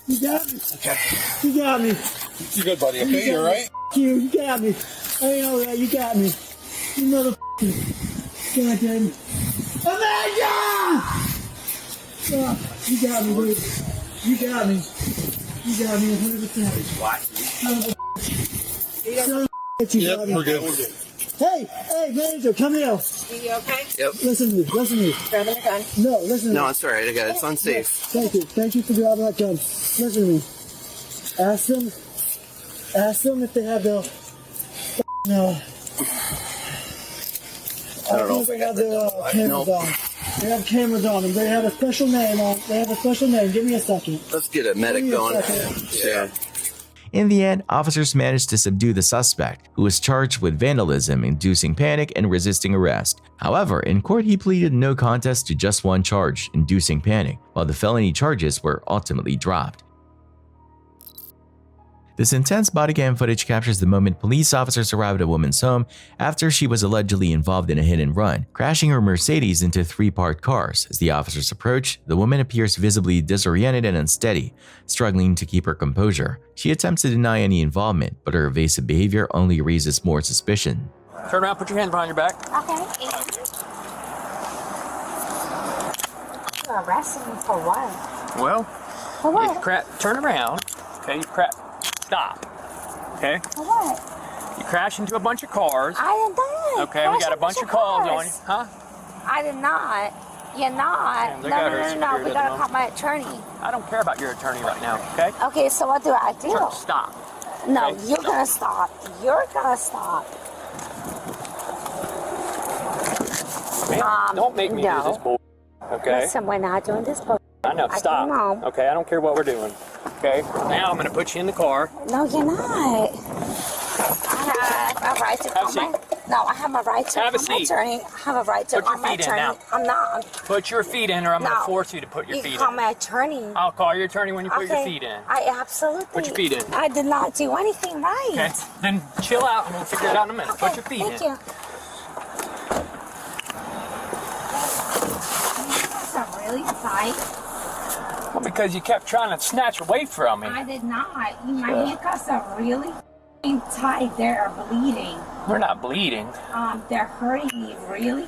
You got me. Okay. You got me. You good, buddy? Okay, you all right? You got me. I ain't all right. You got me. You motherfucker. Goddamn. Amanda! Oh, you got me, dude. You got me. You got me 100%. What? Yep, we're good. Hey, manager, come here. Are you okay? Yep. Listen to me. Grabbing the gun. No, listen to me. No, it's all right. I got it. It's unsafe. Thank you. Thank you for grabbing that gun. Listen to me. Ask them if they have the. No. I don't know if they have their cameras on. They have cameras on them. They have a special name on. They have a special name. Give me a second. Let's get a medic going. Yeah. In the end, officers managed to subdue the suspect, who was charged with vandalism, inducing panic, and resisting arrest. However, in court he pleaded no contest to just one charge, inducing panic, while the felony charges were ultimately dropped. This intense body cam footage captures the moment police officers arrived at a woman's home after she was allegedly involved in a hit and run, crashing her Mercedes into 3 parked cars. As the officers approach, the woman appears visibly disoriented and unsteady, struggling to keep her composure. She attempts to deny any involvement, but her evasive behavior only raises more suspicion. Turn around, put your hands behind your back. Okay. you arrested me for what? Well, For what? you turn around. Okay, stop. Okay? For what? You crash into a bunch of cars. I did not. Okay, we got a bunch of calls on you. Huh? I did not. You're not. They No, got no, her no, no, no. secured We at gotta the call my attorney. I don't care about your attorney right now, okay? Okay, so what do I do? Stop. No, Okay, you're gonna stop. You're gonna stop. Man, don't make me do this bull. Okay? Listen, we're not doing this bull. I know. Stop. came home. Okay, I don't care what we're doing. Okay? Now I'm gonna put you in the car. No, you're not. I have a right to call my... No, I have a right to call my attorney. I have a right to call my attorney. I'm not. Put your feet in, or I'm gonna No. force you to put your You feet can call in. my attorney. I'll call your attorney when you put your Okay. feet in. I absolutely... Put your feet in. I did not do anything right. Okay? Then chill out and we'll figure it out in a minute. Okay, Put your feet thank in. you. That's really tight. Well, because you kept trying to snatch away from me. I did not. My handcuffs are really tight. They're bleeding. We're not bleeding. They're hurting me really.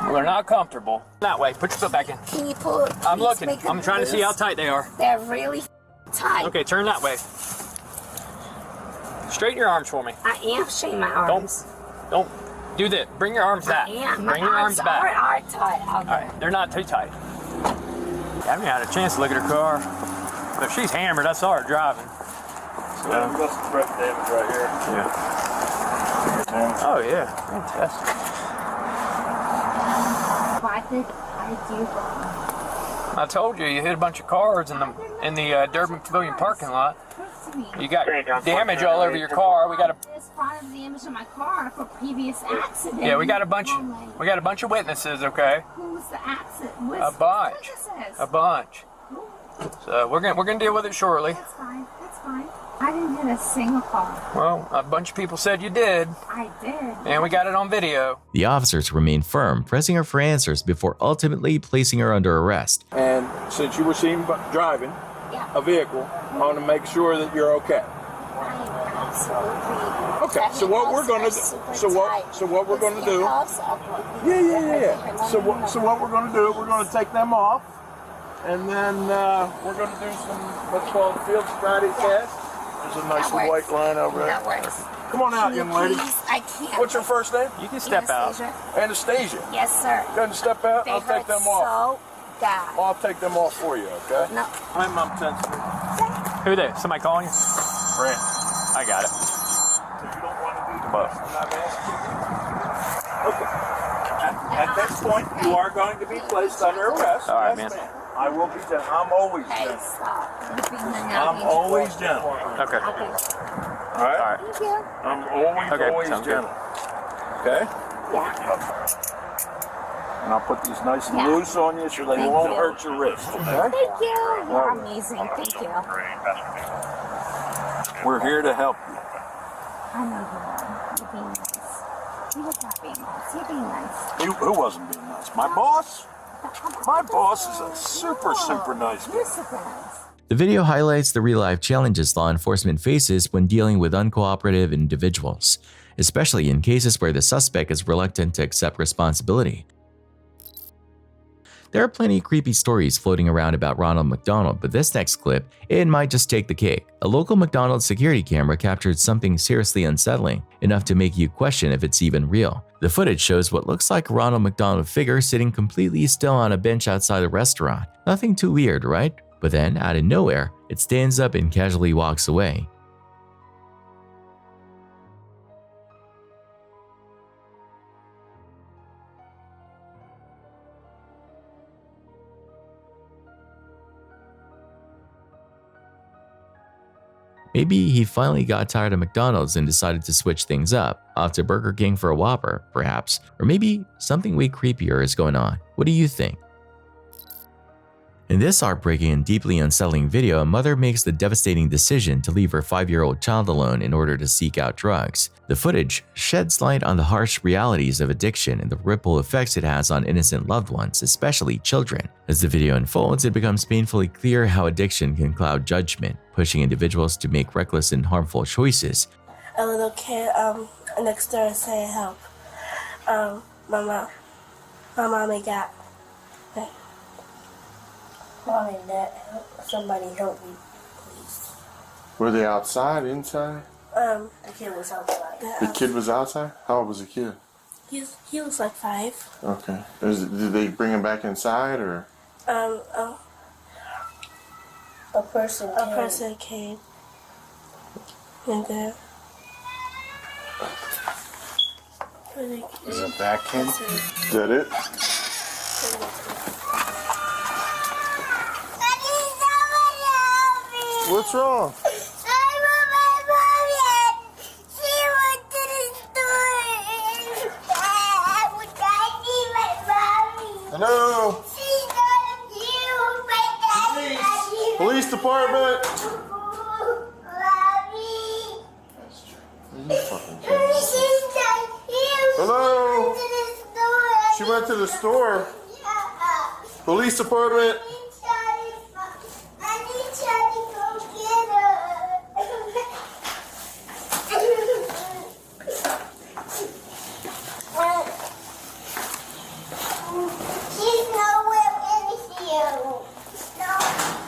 We're not comfortable. That way. Put your foot back in. Can you pull? I'm please looking. make it I'm trying to see how loose? tight they are. They're really tight. Okay, turn that way. Straighten your arms for me. I am straightening my arms. Don't do that. Bring your arms back. I am. Bring My your arms back. are tight. Okay. All right, they're not too tight. I haven't had a chance to look at her car. But if she's hammered, I saw her driving. So, Yeah, we got some breath damage right here. Yeah. Oh yeah, fantastic. What did I do wrong? I told you hit a bunch of cars in the Durban Pavilion parking lot. You got damage all over your car. We got a There's part of the damage on my car for previous accident. yeah, we got a bunch of witnesses. Okay. Who's the accident? A bunch. A bunch. So we're gonna deal with it shortly. That's fine. That's fine. I didn't hit a single car. Well, a bunch of people said you did. I did. And we got it on video. The officers remain firm, pressing her for answers before ultimately placing her under arrest. And since you were seen driving a vehicle, I want to make sure that you're okay. Absolutely. Okay. So what we're going to do? So what we're going to do? Yeah. So what we're going to do? We're going to take them off, and then we're going to do some what's called field sobriety test. There's a nice white line over there. That works. Come on out, young lady. Please, I can't. What's your first name? You can step out. Anastasia. Yes, sir. Go ahead and step out. They I'll take them off. So bad. I'll take them off for you, okay? No. I'm sensitive. Who they? Somebody calling you? Brent. I got it. Okay. At this point, you are going to be placed under arrest. All right, Yes, man. ma'am. I will be gentle. I'm always gentle. I'm always gentle. Okay. All right? Thank you. I'm always sounds good. gentle. Okay? Yeah. And I'll put these nice and loose on you so they won't hurt your wrist. Okay? Thank you. You're amazing. Thank you. We're here to help you. I know you are. You're being nice. You was not being nice. You're being nice. Who wasn't being nice? My boss? My boss is a super nice guy. You're super nice. The video highlights the real-life challenges law enforcement faces when dealing with uncooperative individuals, especially in cases where the suspect is reluctant to accept responsibility. There are plenty of creepy stories floating around about Ronald McDonald, but this next clip, it might just take the cake. A local McDonald's security camera captured something seriously unsettling, enough to make you question if it's even real. The footage shows what looks like a Ronald McDonald figure sitting completely still on a bench outside a restaurant. Nothing too weird, right? But then, out of nowhere, it stands up and casually walks away. Maybe he finally got tired of McDonald's and decided to switch things up, off to Burger King for a Whopper, perhaps. Or maybe something way creepier is going on. What do you think? In this heartbreaking and deeply unsettling video, a mother makes the devastating decision to leave her 5-year-old child alone in order to seek out drugs. The footage sheds light on the harsh realities of addiction and the ripple effects it has on innocent loved ones, especially children. As the video unfolds, it becomes painfully clear how addiction can cloud judgment, pushing individuals to make reckless and harmful choices. A little kid next door saying help. My mommy got Mom and Dad, somebody help me, please. Were they outside, inside? The kid was outside. The kid was outside? How old was the kid? He was like 5. Okay. Did they bring him back inside, or? A person came. And then. Is it that kid? Is that it? What's wrong? Hello? Police department! Hello? She went to the store. Police department!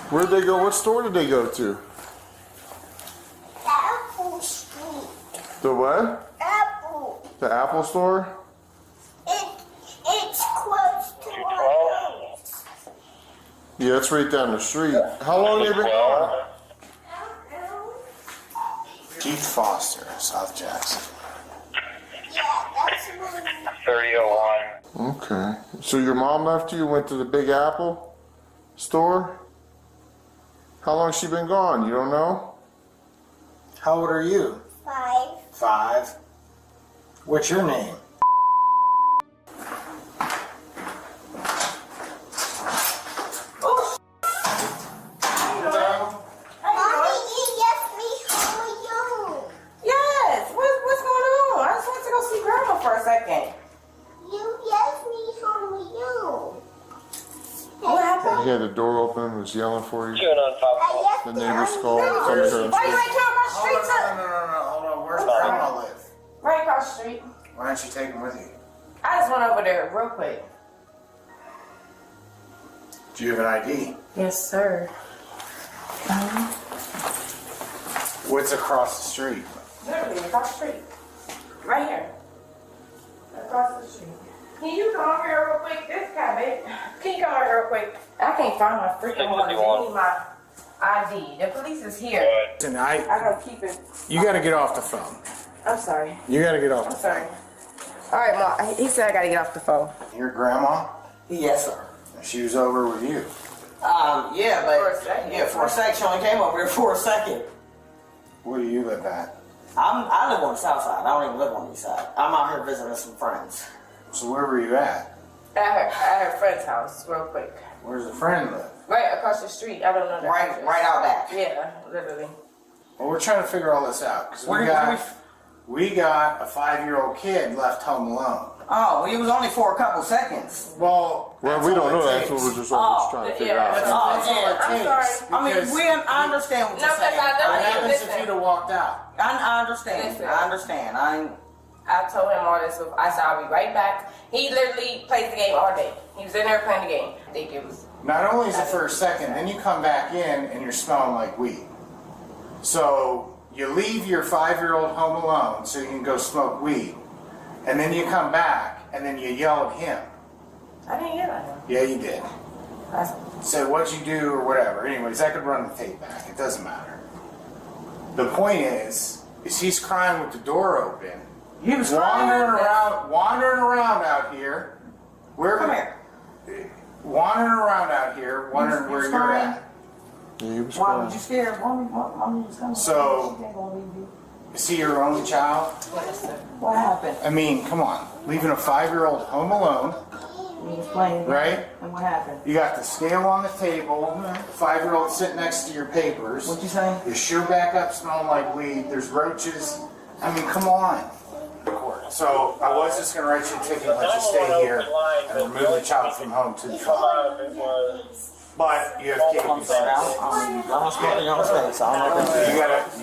Where'd they go? What store did they go to? Apple Street. The what? Apple. The Apple store? It's close to our house. Yeah, it's right down the street. How long have they been gone? Keith Foster, South Jackson. Yeah, that's what 3001. Okay. So your mom left you, went to the Big Apple store? How long has she been gone? You don't know? How old are you? 5. 5. What's your name? Mommy, you left me home alone. Yes. What's going on? I just went to go see Grandma for a second. You left me home alone. What happened? He had the door open, was yelling for you. I left The neighbors called. Why you ain't come across the street? No. Hold on. Where's Grandma live? Right across the street. Why don't you take him with you? I just went over there real quick. Do you have an ID? Yes, sir. What's across the street? Literally across the street. Right here. Across the street. Can you come over here real quick? This guy, baby. Can you come over here real quick? I can't find my freaking wallet. Give me my ID. The police is here. Tonight. I gotta keep it. You gotta get off the phone. I'm sorry. You gotta get off I'm the sorry. All right, Mom. He said I gotta get off the phone. phone. Your grandma? Yes, sir. She was over with you. Yeah, but For a second. yeah, for a second, she only came over here for a second. Where do you live at? I live on the south side. I don't even live on the east side. I'm out here visiting some friends. So where were you at? At her friend's house, real quick. Where's the friend live? Right across the street. I don't know that. Right out back. Yeah, literally. Well, we're trying to figure all this out because we got a 5-year-old kid left home alone. Oh, he was only for a couple seconds. Well, we don't know. That's what we're just trying to figure out. That's all it takes. I mean, I understand what you're saying. What happens if you'd have walked out? I understand. Listen. I understand. I told him all this. I said I'll be right back. He literally plays the game all day. He was in there playing the game. I think it was. Not only is it for a second, then you come back in and you're smelling like weed. So you leave your 5-year-old home alone so you can go smoke weed. And then you come back and then you yell at him. I didn't yell at him. Yeah, you did. Said what'd you do or whatever. Anyways, I could run the tape back. It doesn't matter. The point is he's crying with the door open. He was wandering around out here. Come here. Wandering around out here, wondering where you're at. Yeah, he was Why would you scare Mommy was coming. So, is he your only child? Yes, sir. What happened? I mean, come on. Leaving a 5-year-old home alone, He was playing. right? And what happened? You got the scale on the table, 5-year-old sitting next to your papers. What you saying? Your shoe back up smelling like weed. There's roaches. I mean, come on. So I was just going to write you a ticket and let you stay here and remove the child from home to the phone. But you have cables. You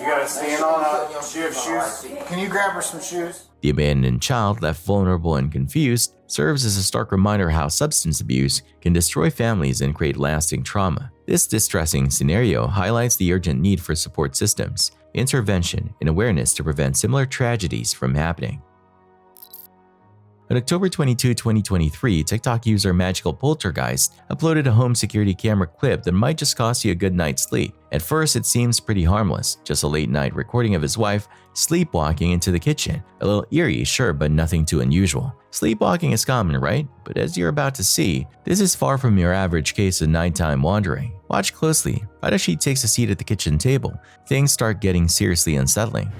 gotta stand on up. You have shoes. Can you grab her some shoes? The abandoned child, left vulnerable and confused, serves as a stark reminder how substance abuse can destroy families and create lasting trauma. This distressing scenario highlights the urgent need for support systems, intervention, and awareness to prevent similar tragedies from happening. On October 22, 2023, TikTok user Magical Poltergeist uploaded a home security camera clip that might just cost you a good night's sleep. At first, it seems pretty harmless, just a late-night recording of his wife sleepwalking into the kitchen. A little eerie, sure, but nothing too unusual. Sleepwalking is common, right? But as you're about to see, this is far from your average case of nighttime wandering. Watch closely. Right as she takes a seat at the kitchen table, things start getting seriously unsettling.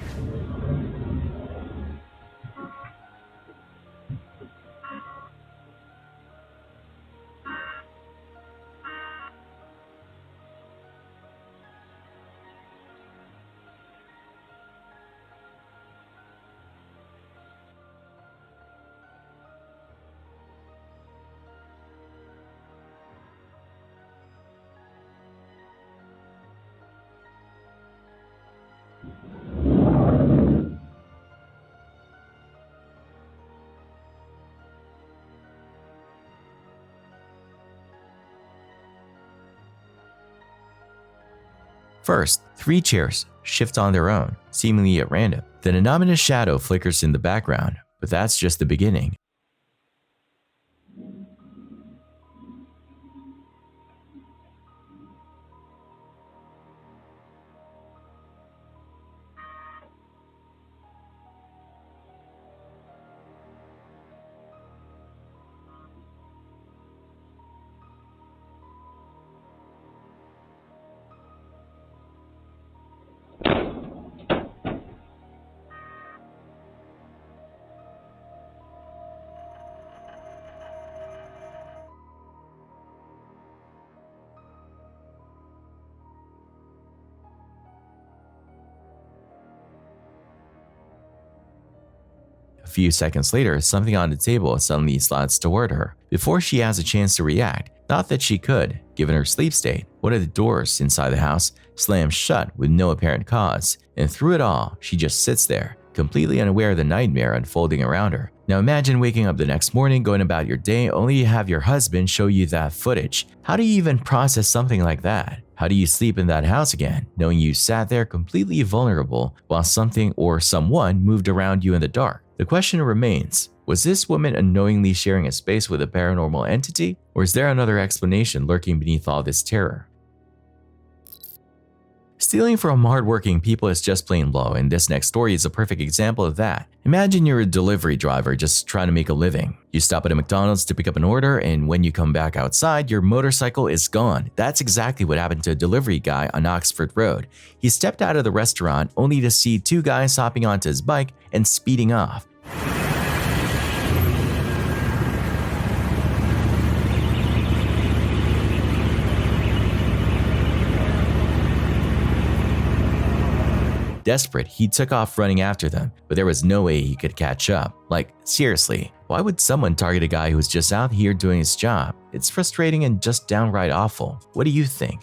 First, 3 chairs shift on their own, seemingly at random. Then an ominous shadow flickers in the background, but that's just the beginning. A few seconds later, something on the table suddenly slides toward her. Before she has a chance to react, not that she could, given her sleep state, one of the doors inside the house slams shut with no apparent cause, and through it all, she just sits there, completely unaware of the nightmare unfolding around her. Now imagine waking up the next morning, going about your day, only to have your husband show you that footage. How do you even process something like that? How do you sleep in that house again, knowing you sat there completely vulnerable while something or someone moved around you in the dark? The question remains, was this woman unknowingly sharing a space with a paranormal entity, or is there another explanation lurking beneath all this terror? Stealing from hardworking people is just plain low, and this next story is a perfect example of that. Imagine you're a delivery driver just trying to make a living. You stop at a McDonald's to pick up an order, and when you come back outside, your motorcycle is gone. That's exactly what happened to a delivery guy on Oxford Road. He stepped out of the restaurant only to see 2 guys hopping onto his bike and speeding off. Desperate, he took off running after them, but there was no way he could catch up. Like, seriously, why would someone target a guy who's just out here doing his job? It's frustrating and just downright awful. What do you think?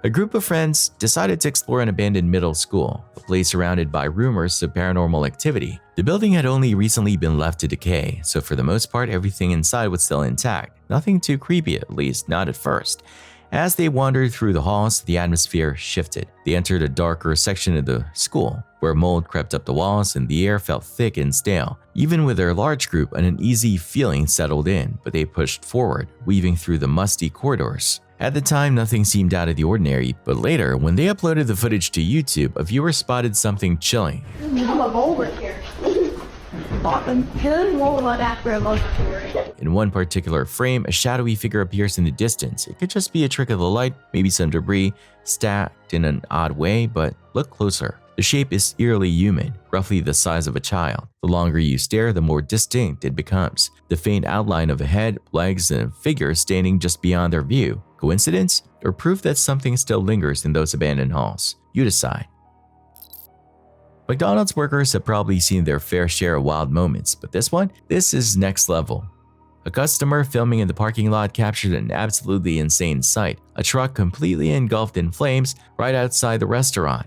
A group of friends decided to explore an abandoned middle school, a place surrounded by rumors of paranormal activity. The building had only recently been left to decay, so for the most part everything inside was still intact. Nothing too creepy, at least not at first. As they wandered through the halls, the atmosphere shifted. They entered a darker section of the school, where mold crept up the walls and the air felt thick and stale. Even with their large group, an uneasy feeling settled in, but they pushed forward, weaving through the musty corridors. At the time, nothing seemed out of the ordinary, but later, when they uploaded the footage to YouTube, a viewer spotted something chilling. In one particular frame, a shadowy figure appears in the distance. It could just be a trick of the light, maybe some debris stacked in an odd way, but look closer. The shape is eerily human, roughly the size of a child. The longer you stare, the more distinct it becomes. The faint outline of a head, legs, and a figure standing just beyond their view. Coincidence? Or proof that something still lingers in those abandoned halls? You decide. McDonald's workers have probably seen their fair share of wild moments, but this is next level. A customer filming in the parking lot captured an absolutely insane sight: a truck completely engulfed in flames right outside the restaurant.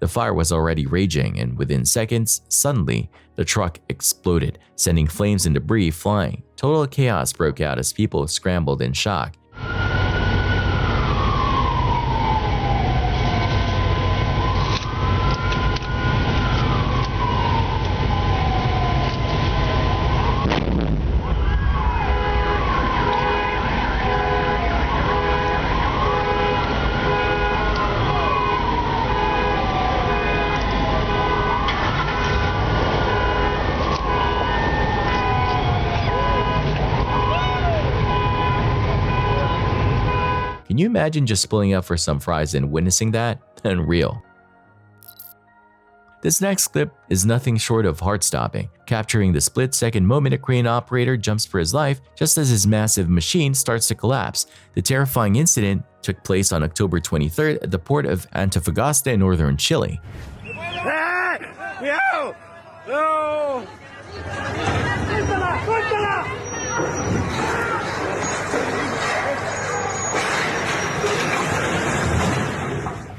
The fire was already raging, and within seconds, suddenly, the truck exploded, sending flames and debris flying. Total chaos broke out as people scrambled in shock. Can you imagine just pulling up for some fries and witnessing that? Unreal. This next clip is nothing short of heart-stopping, capturing the split-second moment a crane operator jumps for his life just as his massive machine starts to collapse. The terrifying incident took place on October 23rd at the port of Antofagasta in northern Chile. Yo! No!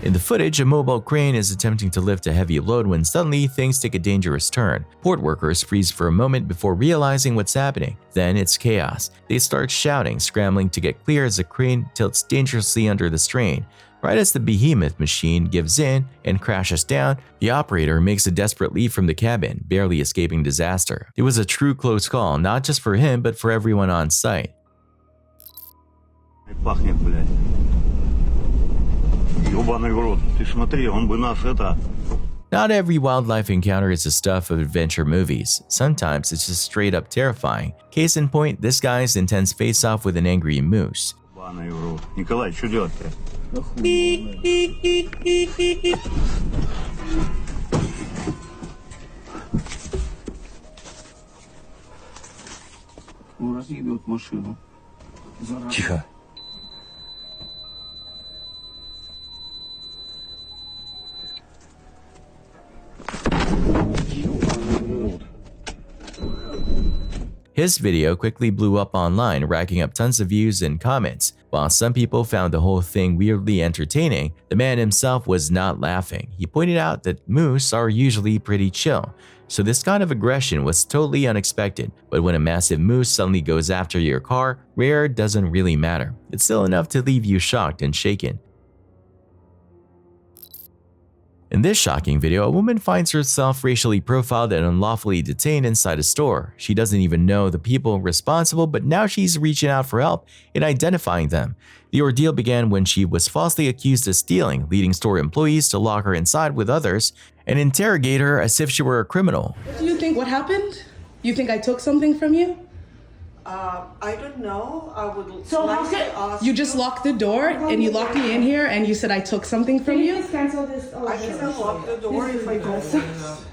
In the footage, a mobile crane is attempting to lift a heavy load when suddenly things take a dangerous turn. Port workers freeze for a moment before realizing what's happening. Then it's chaos. They start shouting, scrambling to get clear as the crane tilts dangerously under the strain. Right as the behemoth machine gives in and crashes down, the operator makes a desperate leap from the cabin, barely escaping disaster. It was a true close call, not just for him, but for everyone on site. Not every wildlife encounter is the stuff of adventure movies. Sometimes it's just straight up terrifying. Case in point, this guy's intense face-off with an angry moose. Николай, что делать-то? Разъебет машину. Тихо. His video quickly blew up online, racking up tons of views and comments. While some people found the whole thing weirdly entertaining, the man himself was not laughing. He pointed out that moose are usually pretty chill, so this kind of aggression was totally unexpected. But when a massive moose suddenly goes after your car, rare doesn't really matter. It's still enough to leave you shocked and shaken. In this shocking video, a woman finds herself racially profiled and unlawfully detained inside a store. She doesn't even know the people responsible, but now she's reaching out for help in identifying them. The ordeal began when she was falsely accused of stealing, leading store employees to lock her inside with others and interrogate her as if she were a criminal. What do you think? What happened? You think I took something from you? I don't know. I would So like to ask you just locked the door and you locked me in here and you said I took something from you? cancel this. I can lock the door if I don't.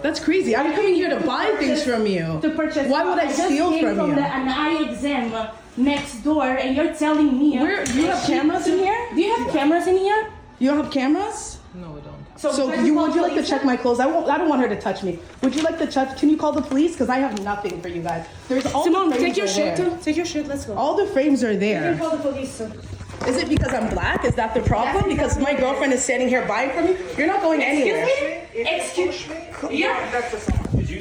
That's crazy. I'm coming here to buy things from you. To purchase. Why would I steal from you? An eye exam next door, and you're telling me. Where do you have cameras in here? Do you have cameras in here? You don't have cameras? No, we don't. So would you like to check my clothes? I don't want her to touch me. Would you like to check? Can you call the police? Because I have nothing for you guys. There's all Simone, the frames take your are shirt. there. Take your shirt. Let's go. All the frames are You there. can call the police. Is it because I'm black? Is that the problem? Because my girlfriend is standing here buying from me? You're not going anywhere. Excuse me? Yeah.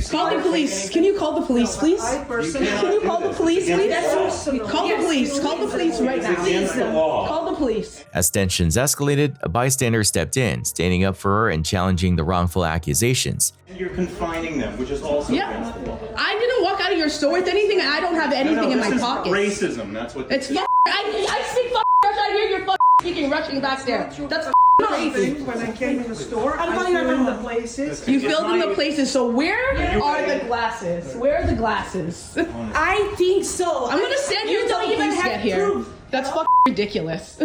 Call the police. Can you call the police, please? Can you call the police, please? Call the police. Call the police right now. Please. Call the police. As tensions escalated, a bystander stepped in, standing up for her and challenging the wrongful accusations. You're confining them, which is also against the law. I didn't walk out of your store with anything, and I don't have anything in my pocket. Racism. That's what. It's I speak Russian. I hear you're speaking Russian back there. That's crazy. When I came in the store, I filled in the places. You filled in the places. So where are the glasses? Where are the glasses? I think so. I'm gonna stand here until the police get here. That's ridiculous.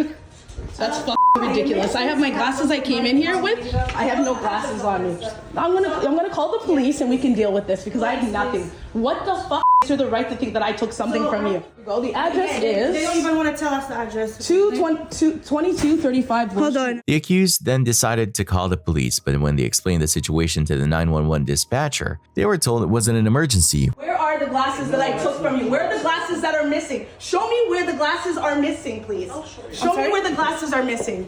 That's ridiculous. I have my glasses I came in here with. I have no glasses on me. I'm gonna call the police and we can deal with this because I have nothing. What the fuck is the right to think that I took something from you? Go. The address is. They don't even want to tell us the address. 2235. Hold on. The accused then decided to call the police, but when they explained the situation to the 911 dispatcher, they were told it wasn't an emergency. Where are the glasses that I took from you? Where are the glasses that are missing? Show me where the glasses are missing, please. Show me where the glasses are missing.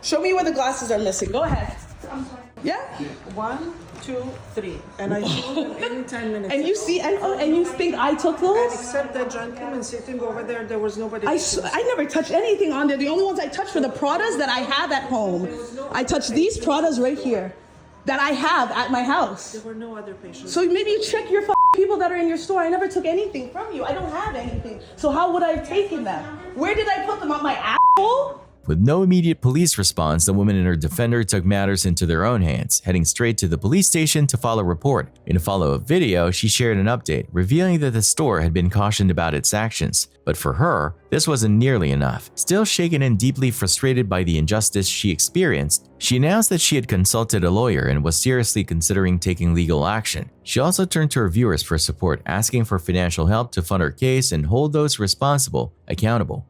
Show me where the glasses are missing. Go ahead. I'm sorry. Yeah? 1, 2, 3, and I showed them any 10 minutes. And you see, and you think I took those? Except that gentleman sitting over there, there was nobody. I never touched anything on there. The only ones I touched were the Pradas that I have at home. I touched these Pradas right here that I have at my house. There were no other patients. So maybe you check your people that are in your store. I never took anything from you. I don't have anything. So how would I have taken them? Where did I put them? On my asshole? With no immediate police response, the woman and her defender took matters into their own hands, heading straight to the police station to file a report. In a follow-up video, she shared an update, revealing that the store had been cautioned about its actions. But for her, this wasn't nearly enough. Still shaken and deeply frustrated by the injustice she experienced, she announced that she had consulted a lawyer and was seriously considering taking legal action. She also turned to her viewers for support, asking for financial help to fund her case and hold those responsible accountable.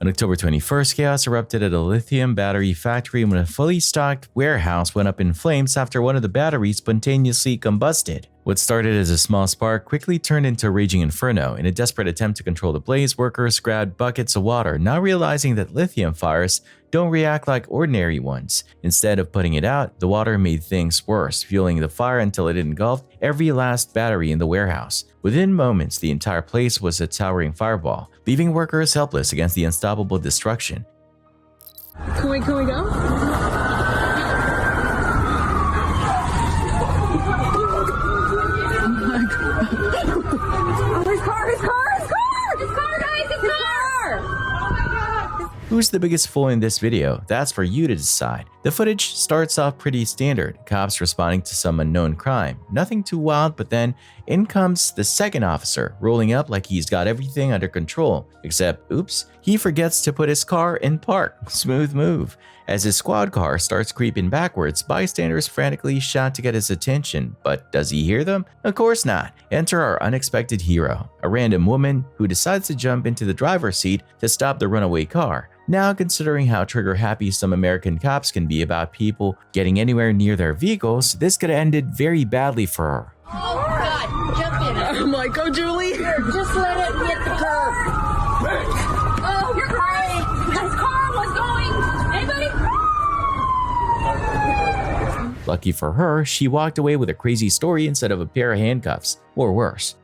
On October 21st, chaos erupted at a lithium battery factory when a fully stocked warehouse went up in flames after one of the batteries spontaneously combusted. What started as a small spark quickly turned into a raging inferno. In a desperate attempt to control the blaze, workers grabbed buckets of water, not realizing that lithium fires don't react like ordinary ones. Instead of putting it out, the water made things worse, fueling the fire until it engulfed every last battery in the warehouse. Within moments, the entire place was a towering fireball, leaving workers helpless against the unstoppable destruction. Can we go? Who's the biggest fool in this video? That's for you to decide. The footage starts off pretty standard, cops responding to some unknown crime. Nothing too wild, but then in comes the second officer, rolling up like he's got everything under control. Except, oops, he forgets to put his car in park. Smooth move. As his squad car starts creeping backwards, bystanders frantically shout to get his attention, but does he hear them? Of course not. Enter our unexpected hero, a random woman who decides to jump into the driver's seat to stop the runaway car. Now, considering how trigger-happy some American cops can be about people getting anywhere near their vehicles, this could have ended very badly for her. Oh God, jump in. I'm like, go Julie. Here, just let it hit the curb. Oh, you're crying. This car was going. Anybody? Lucky for her, she walked away with a crazy story instead of a pair of handcuffs, or worse.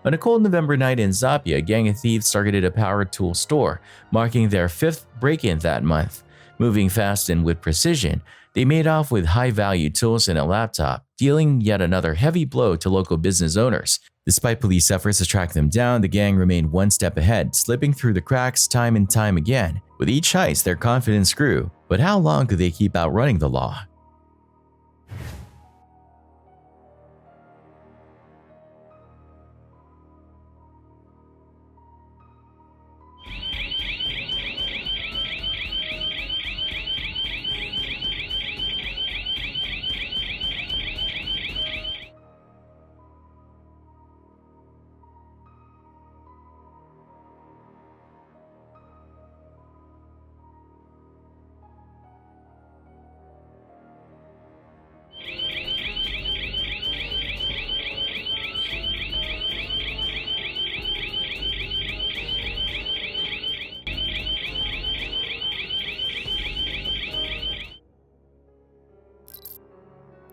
On a cold November night in Zapia, a gang of thieves targeted a power tool store, marking their 5th break-in that month. Moving fast and with precision, they made off with high-value tools and a laptop, dealing yet another heavy blow to local business owners. Despite police efforts to track them down, the gang remained one step ahead, slipping through the cracks time and time again. With each heist, their confidence grew, but how long could they keep outrunning the law?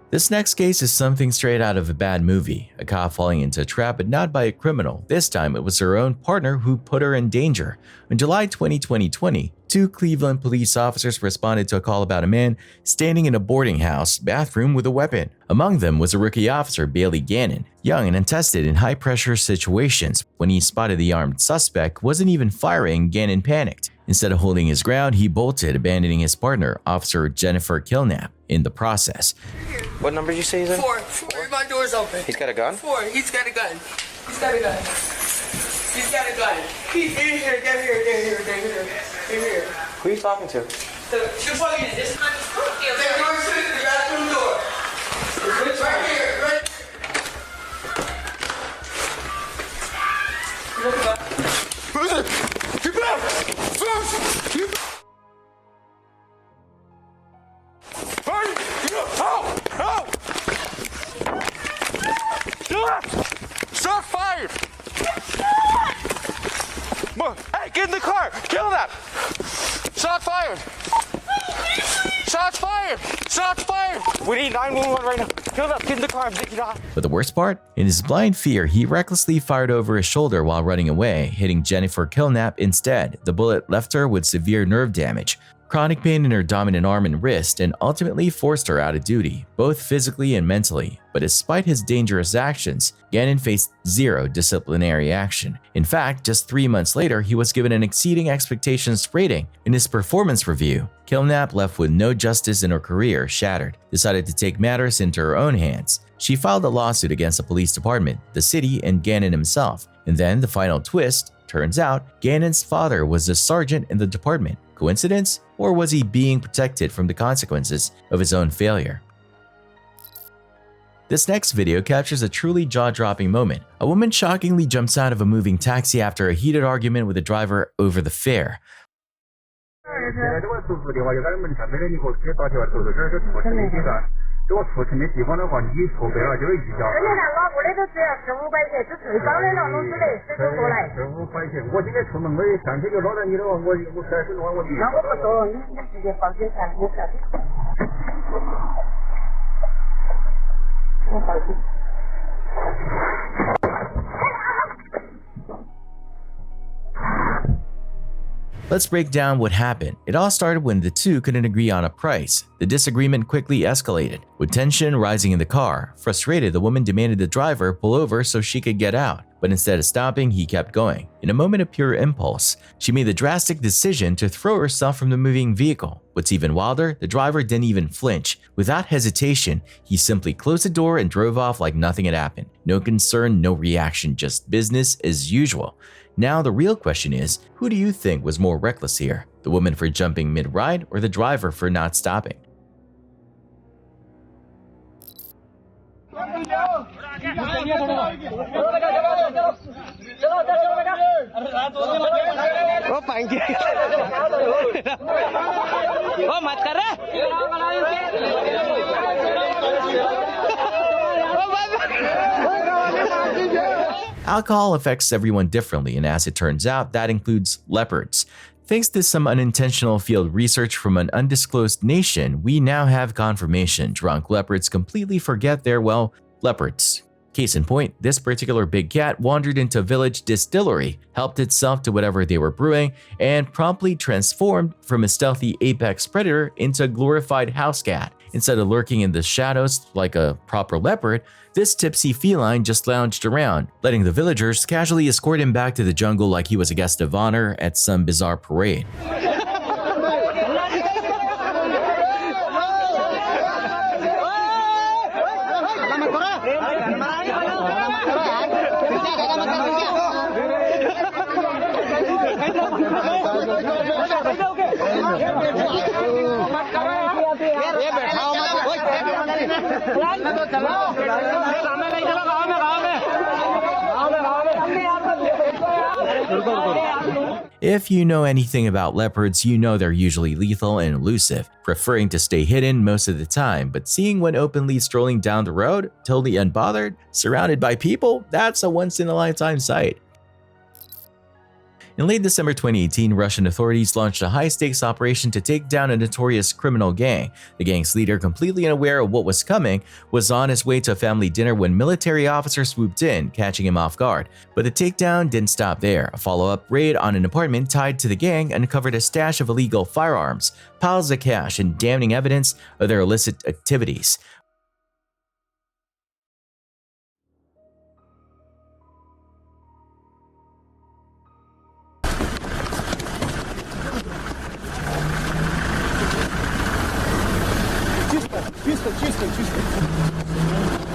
This next case is something straight out of a bad movie, a cop falling into a trap but not by a criminal. This time it was her own partner who put her in danger. On July 2020, 2 Cleveland police officers responded to a call about a man standing in a boarding house bathroom with a weapon. Among them was a rookie officer, Bailey Gannon, young and untested in high-pressure situations. When he spotted the armed suspect wasn't even firing, Gannon panicked. Instead of holding his ground, he bolted, abandoning his partner, Officer Jennifer Killnap, in the process. What number did you say he's in? 4. My door's open. He's got a gun? 4. He's got a gun. He's got a gun. He's got a gun. He's in here. Get here. Get here. Get here. Get here. Who are you talking to? The fucking this man. The door to the bathroom door. Right here. Right. Who's it? Keep back! Keep back! Help! Shot fired! Hey, get in the car! Kill that! Shot fired! Shots fired! Shots fired! We need 911 right now. Kill that! Get in the car! But the worst part? In his blind fear, he recklessly fired over his shoulder while running away, hitting Jennifer Killnap instead. The bullet left her with severe nerve damage, chronic pain in her dominant arm and wrist, and ultimately forced her out of duty, both physically and mentally. But despite his dangerous actions, Gannon faced 0 disciplinary action. In fact, just 3 months later, he was given an exceeding expectations rating in his performance review. Killnap, left with no justice in her career, shattered, decided to take matters into her own hands. She filed a lawsuit against the police department, the city, and Gannon himself. And then the final twist, turns out Gannon's father was a sergeant in the department. Coincidence? Or was he being protected from the consequences of his own failure? This next video captures a truly jaw-dropping moment. A woman shockingly jumps out of a moving taxi after a heated argument with a driver over the fare. Let's break down what happened. It all started when the two couldn't agree on a price. The disagreement quickly escalated, with tension rising in the car. Frustrated, the woman demanded the driver pull over so she could get out. But instead of stopping, he kept going. In a moment of pure impulse, she made the drastic decision to throw herself from the moving vehicle. What's even wilder, the driver didn't even flinch. Without hesitation, he simply closed the door and drove off like nothing had happened. No concern, no reaction, just business as usual. Now the real question is, who do you think was more reckless here? The woman for jumping mid-ride or the driver for not stopping? Alcohol affects everyone differently, and as it turns out, that includes leopards. Thanks to some unintentional field research from an undisclosed nation, we now have confirmation drunk leopards completely forget they're, well, leopards. Case in point, this particular big cat wandered into a village distillery, helped itself to whatever they were brewing, and promptly transformed from a stealthy apex predator into a glorified house cat. Instead of lurking in the shadows like a proper leopard, this tipsy feline just lounged around, letting the villagers casually escort him back to the jungle like he was a guest of honor at some bizarre parade. If you know anything about leopards, you know they're usually lethal and elusive, preferring to stay hidden most of the time, but seeing one openly strolling down the road, totally unbothered, surrounded by people, that's a once-in-a-lifetime sight. In late December 2018, Russian authorities launched a high-stakes operation to take down a notorious criminal gang. The gang's leader, completely unaware of what was coming, was on his way to a family dinner when military officers swooped in, catching him off guard. But the takedown didn't stop there. A follow-up raid on an apartment tied to the gang uncovered a stash of illegal firearms, piles of cash, and damning evidence of their illicit activities.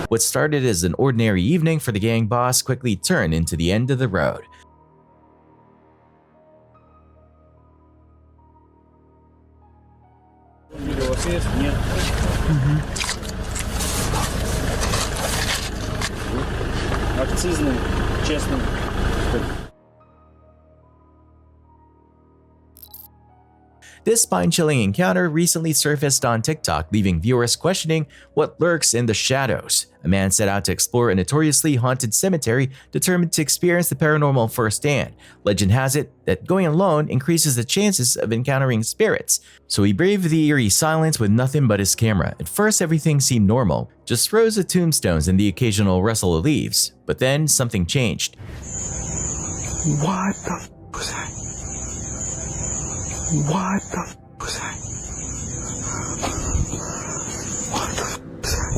What started as an ordinary evening for the gang boss quickly turned into the end of the road. Акцизный, честно. This spine-chilling encounter recently surfaced on TikTok, leaving viewers questioning what lurks in the shadows. A man set out to explore a notoriously haunted cemetery, determined to experience the paranormal firsthand. Legend has it that going alone increases the chances of encountering spirits, so he braved the eerie silence with nothing but his camera. At first, everything seemed normal, just rows of tombstones and the occasional rustle of leaves. But then something changed. What the f was that? What the f was that? What the f was that?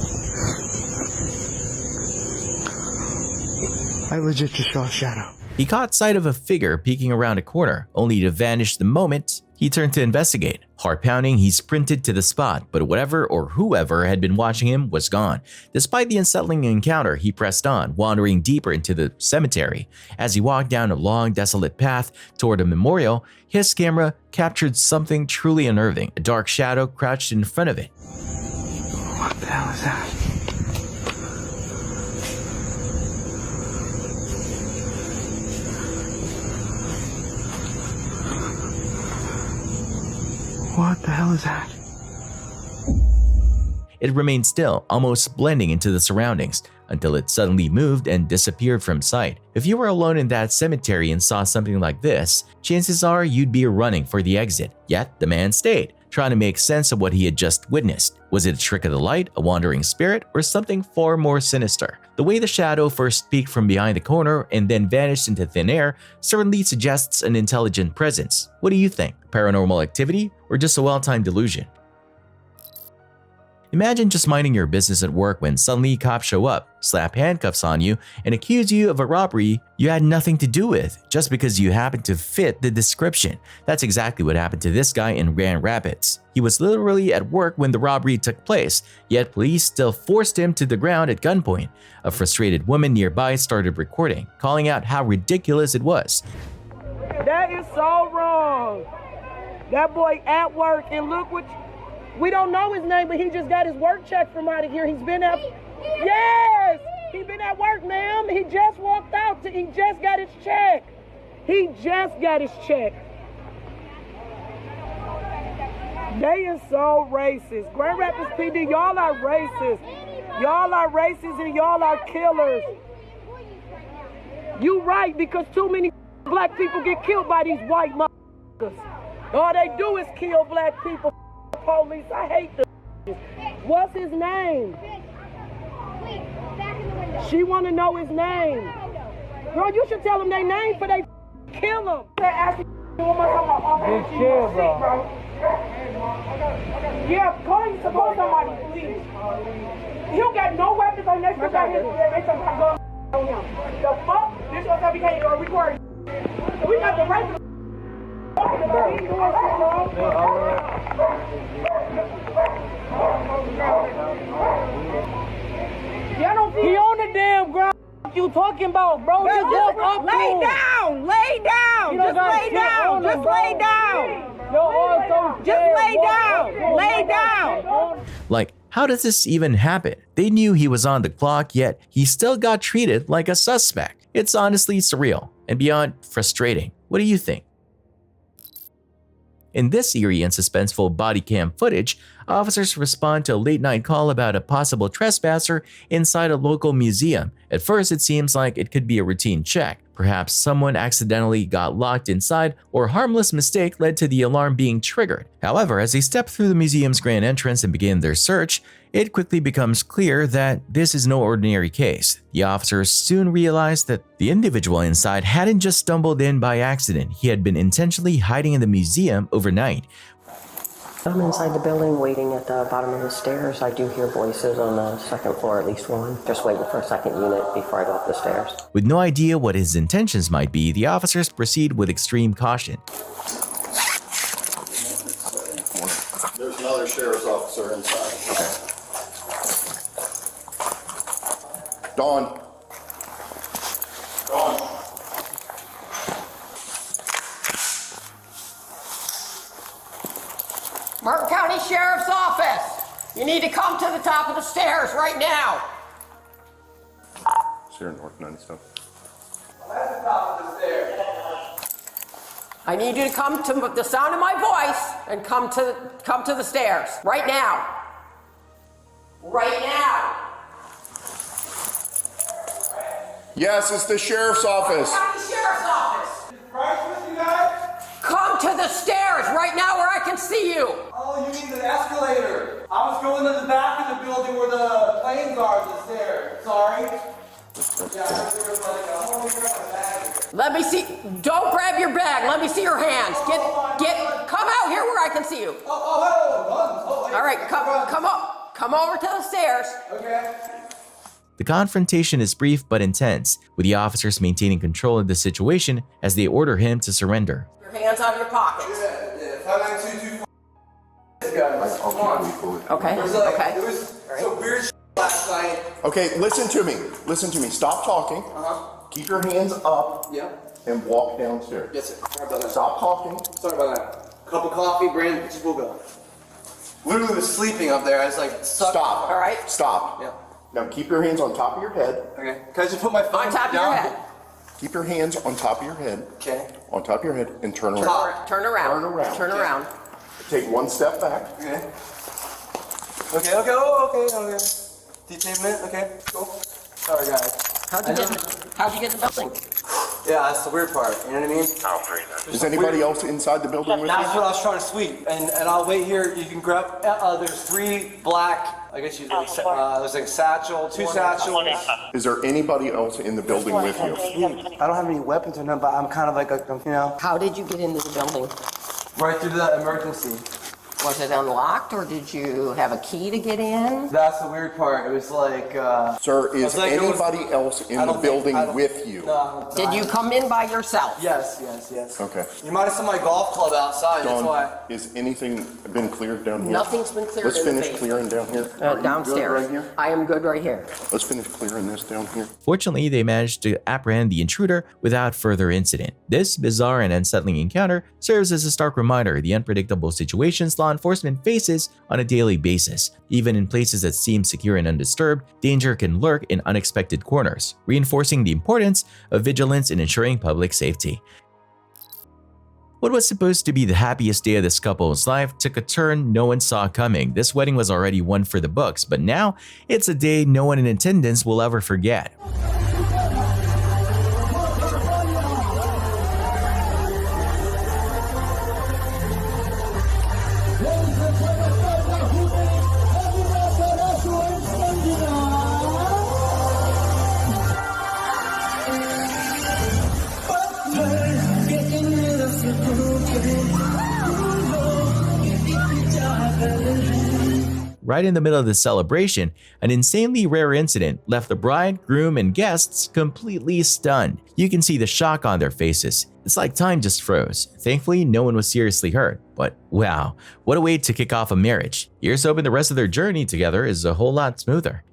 I legit just saw a shadow. He caught sight of a figure peeking around a corner, only to vanish the moment he turned to investigate. Heart pounding, he sprinted to the spot, but whatever or whoever had been watching him was gone. Despite the unsettling encounter, he pressed on, wandering deeper into the cemetery. As he walked down a long, desolate path toward a memorial, his camera captured something truly unnerving. A dark shadow crouched in front of it. What the hell is that? What the hell is that? It remained still, almost blending into the surroundings, until it suddenly moved and disappeared from sight. If you were alone in that cemetery and saw something like this, chances are you'd be running for the exit. Yet the man stayed, trying to make sense of what he had just witnessed. Was it a trick of the light, a wandering spirit, or something far more sinister? The way the shadow first peeked from behind the corner and then vanished into thin air certainly suggests an intelligent presence. What do you think? Paranormal activity or just a well-timed delusion? Imagine just minding your business at work when suddenly cops show up, slap handcuffs on you, and accuse you of a robbery you had nothing to do with, just because you happened to fit the description. That's exactly what happened to this guy in Grand Rapids. He was literally at work when the robbery took place, yet police still forced him to the ground at gunpoint. A frustrated woman nearby started recording, calling out how ridiculous it was. That is so wrong. That boy at work, and look what we don't know his name, but he just got his work check from out of here. He's been at, yes, he been at work, ma'am. He just walked out. He just got his check. He just got his check. They is so racist. Grand Rapids PD, y'all are racist. Y'all are racist and y'all are killers. You right, because too many black people get killed by these white motherfuckers. All they do is kill black people. Police, I hate them. What's his name? She want to know his name. Girl, you should tell them their name for they kill them. This chill, bro. Yeah, call somebody, please. He don't got no weapons on that. Got his gun on him. The fuck? This was how we can't record. We got the right to. He on the damn ground. What you talking about, bro? Just walk up lay down, lay down, just lay down, just lay down. Just lay down, lay down. Like, how does this even happen? They knew he was on the clock, yet he still got treated like a suspect. It's honestly surreal and beyond frustrating. What do you think? In this eerie and suspenseful body cam footage, officers respond to a late-night call about a possible trespasser inside a local museum. At first, it seems like it could be a routine check, Perhaps someone accidentally got locked inside, or a harmless mistake led to the alarm being triggered. However, as they step through the museum's grand entrance and begin their search, it quickly becomes clear that this is no ordinary case. The officers soon realized that the individual inside hadn't just stumbled in by accident, he had been intentionally hiding in the museum overnight. I'm inside the building waiting at the bottom of the stairs. I do hear voices on the second floor, at least one. Just waiting for a second unit before I go up the stairs. With no idea what his intentions might be, the officers proceed with extreme caution. There's another sheriff's officer inside. Okay. Dawn. Dawn. Martin County Sheriff's Office! You need to come to the top of the stairs right now! Sierra North 97. At the top of the stairs. I need you to come to the sound of my voice and come to the stairs right now. Right now. Yes, it's the sheriff's office. County Sheriff's Office. Christ with you guys? Come to the stairs right now where I can see you. Oh, you mean the escalator? I was going to the back of the building where the planes are, the stairs. Sorry. Yeah, there was like a whole bag. Let me see. Don't grab your bag. Let me see your hands. Come out here where I can see you. All right, come up. Come over to the stairs. Okay. The confrontation is brief but intense, with the officers maintaining control of the situation as they order him to surrender. Your hands out of your pockets. Yeah. 59224. This guy was Okay. There was some weird last night. Okay, listen to me. Listen to me. Stop talking. Keep your hands up. Yeah. And walk downstairs. Yes, sir. Sorry about that. Stop talking. Sorry about that. Cup of coffee, brand, we'll go. Literally was sleeping up there. I was like, Stop. All right. Stop. Yeah. Now keep your hands on top of your head. Okay. Can I just put my phone On top of down? your head. Keep your hands on top of your head. Okay. On top of your head and turn around. Turn around. Turn around. Take one step back. Okay. Okay. Detainment. Okay. Cool. Sorry, guys. How'd you get in the building? Yeah, that's the weird part. You know what I mean? Is anybody else inside the building with That's you? what I was trying to sweep. And I'll wait here. You can grab. There's 3 black. I guess you there's like satchel, 2 satchels. Is there anybody else in the building with you? I don't have any weapons or nothing, but I'm kind of like a. How did you get into the building? Right through that emergency. Was it unlocked or did you have a key to get in? That's the weird part. It was like. Sir, is like anybody else in the building with you? No. Did you come in by yourself? Yes. Okay. You might have seen my golf club outside. That's Dawn, why. is anything been cleared down here? Nothing's been cleared. Let's in the finish basement. clearing down here. Are you Downstairs. good right here? I am good right here. Let's finish clearing this down here. Fortunately, they managed to apprehend the intruder without further incident. This bizarre and unsettling encounter serves as a stark reminder of the unpredictable situations law enforcement faces on a daily basis. Even in places that seem secure and undisturbed, danger can lurk in unexpected corners, reinforcing the importance of vigilance in ensuring public safety. What was supposed to be the happiest day of this couple's life took a turn no one saw coming. This wedding was already one for the books, but now it's a day no one in attendance will ever forget. Right in the middle of the celebration, an insanely rare incident left the bride, groom, and guests completely stunned. You can see the shock on their faces. It's like time just froze. Thankfully, no one was seriously hurt. But wow, what a way to kick off a marriage. Here's hoping the rest of their journey together is a whole lot smoother.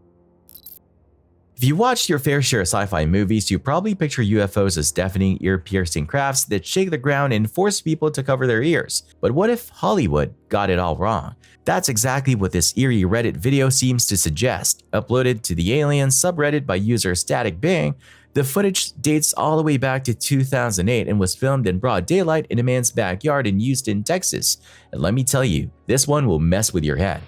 If you watched your fair share of sci-fi movies, you probably picture UFOs as deafening, ear-piercing crafts that shake the ground and force people to cover their ears. But what if Hollywood got it all wrong? That's exactly what this eerie Reddit video seems to suggest. Uploaded to the Aliens subreddit by user Static Bang, the footage dates all the way back to 2008 and was filmed in broad daylight in a man's backyard in Houston, Texas. And let me tell you, this one will mess with your head.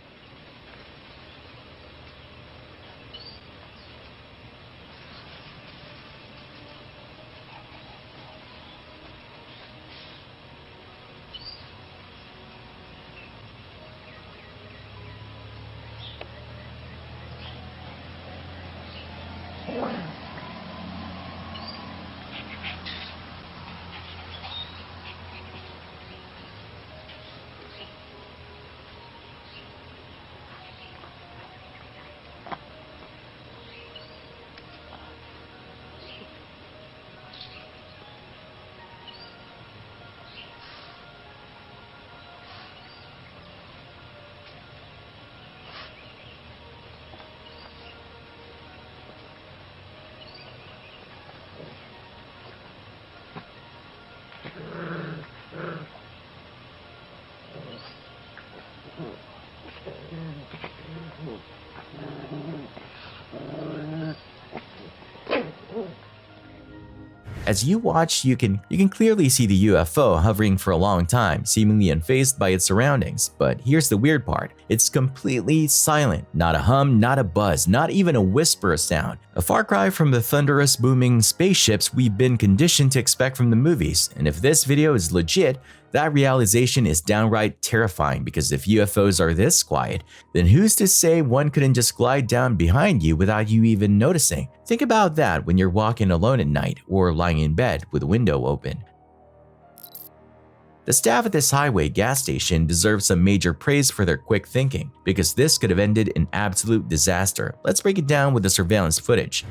As you watch, you can clearly see the UFO hovering for a long time, seemingly unfazed by its surroundings. But here's the weird part. It's completely silent. Not a hum, not a buzz, not even a whisper of sound. A far cry from the thunderous booming spaceships we've been conditioned to expect from the movies. And if this video is legit, that realization is downright terrifying, because if UFOs are this quiet, then who's to say one couldn't just glide down behind you without you even noticing? Think about that when you're walking alone at night or lying in bed with a window open. The staff at this highway gas station deserves some major praise for their quick thinking, because this could have ended in absolute disaster. Let's break it down with the surveillance footage.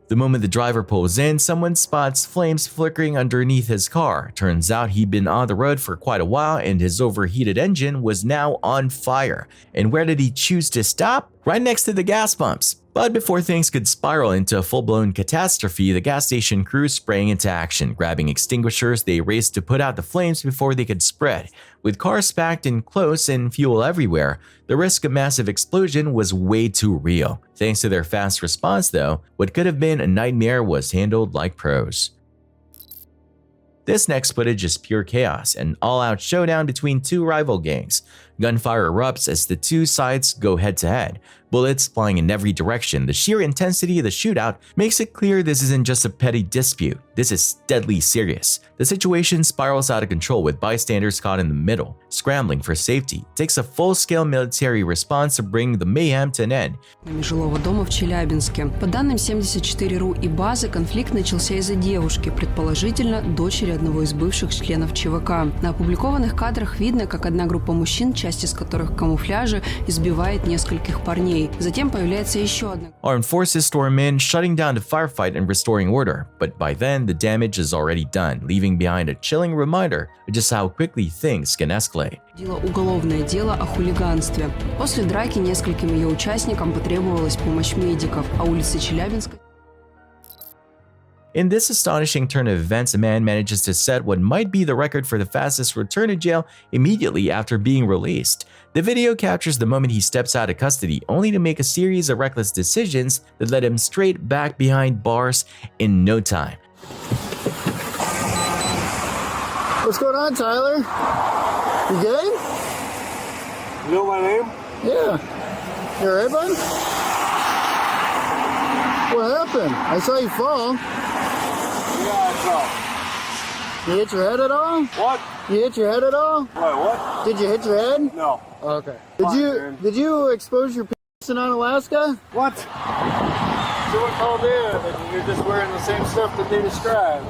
The moment the driver pulls in, someone spots flames flickering underneath his car. Turns out he'd been on the road for quite a while and his overheated engine was now on fire. And where did he choose to stop? Right next to the gas pumps. But before things could spiral into a full-blown catastrophe, the gas station crew sprang into action. Grabbing extinguishers, they raced to put out the flames before they could spread. With cars packed in close and fuel everywhere, the risk of massive explosion was way too real. Thanks to their fast response though, what could have been a nightmare was handled like pros. This next footage is pure chaos, an all-out showdown between two rival gangs. Gunfire erupts as the two sides go head-to-head, bullets flying in every direction. The sheer intensity of the shootout makes it clear this isn't just a petty dispute, this is deadly serious. The situation spirals out of control with bystanders caught in the middle, scrambling for safety. It takes a full-scale military response to bring the mayhem to an end. Жилого дома в Челябинске. По данным 74.ru и базы, конфликт начался из-за девушки, предположительно дочери одного из бывших членов ЧВК. На опубликованных кадрах видно, как одна группа мужчин, часть из которых в камуфляже, избивает нескольких парней. Затем появляется еще одна. Armed forces storm in, shutting down the firefight and restoring order. But by then, the damage is already done, leaving behind a chilling reminder of just how quickly things can escalate. Уголовное дело о хулиганстве. После драки нескольким ее участникам потребовалась помощь медиков, а улица Челябинска. In this astonishing turn of events, a man manages to set what might be the record for the fastest return to jail immediately after being released. The video captures the moment he steps out of custody, only to make a series of reckless decisions that led him straight back behind bars in no time. What's going on, Tyler? You good? You know my name? Yeah. You alright, bud? What happened? I saw you fall. Yeah, I You hit your head at all? What? You hit your head at all? What? Did you hit your head? No. Okay. Did you expose your penis in Alaska? What? Someone called in and you're just wearing the same stuff that they described.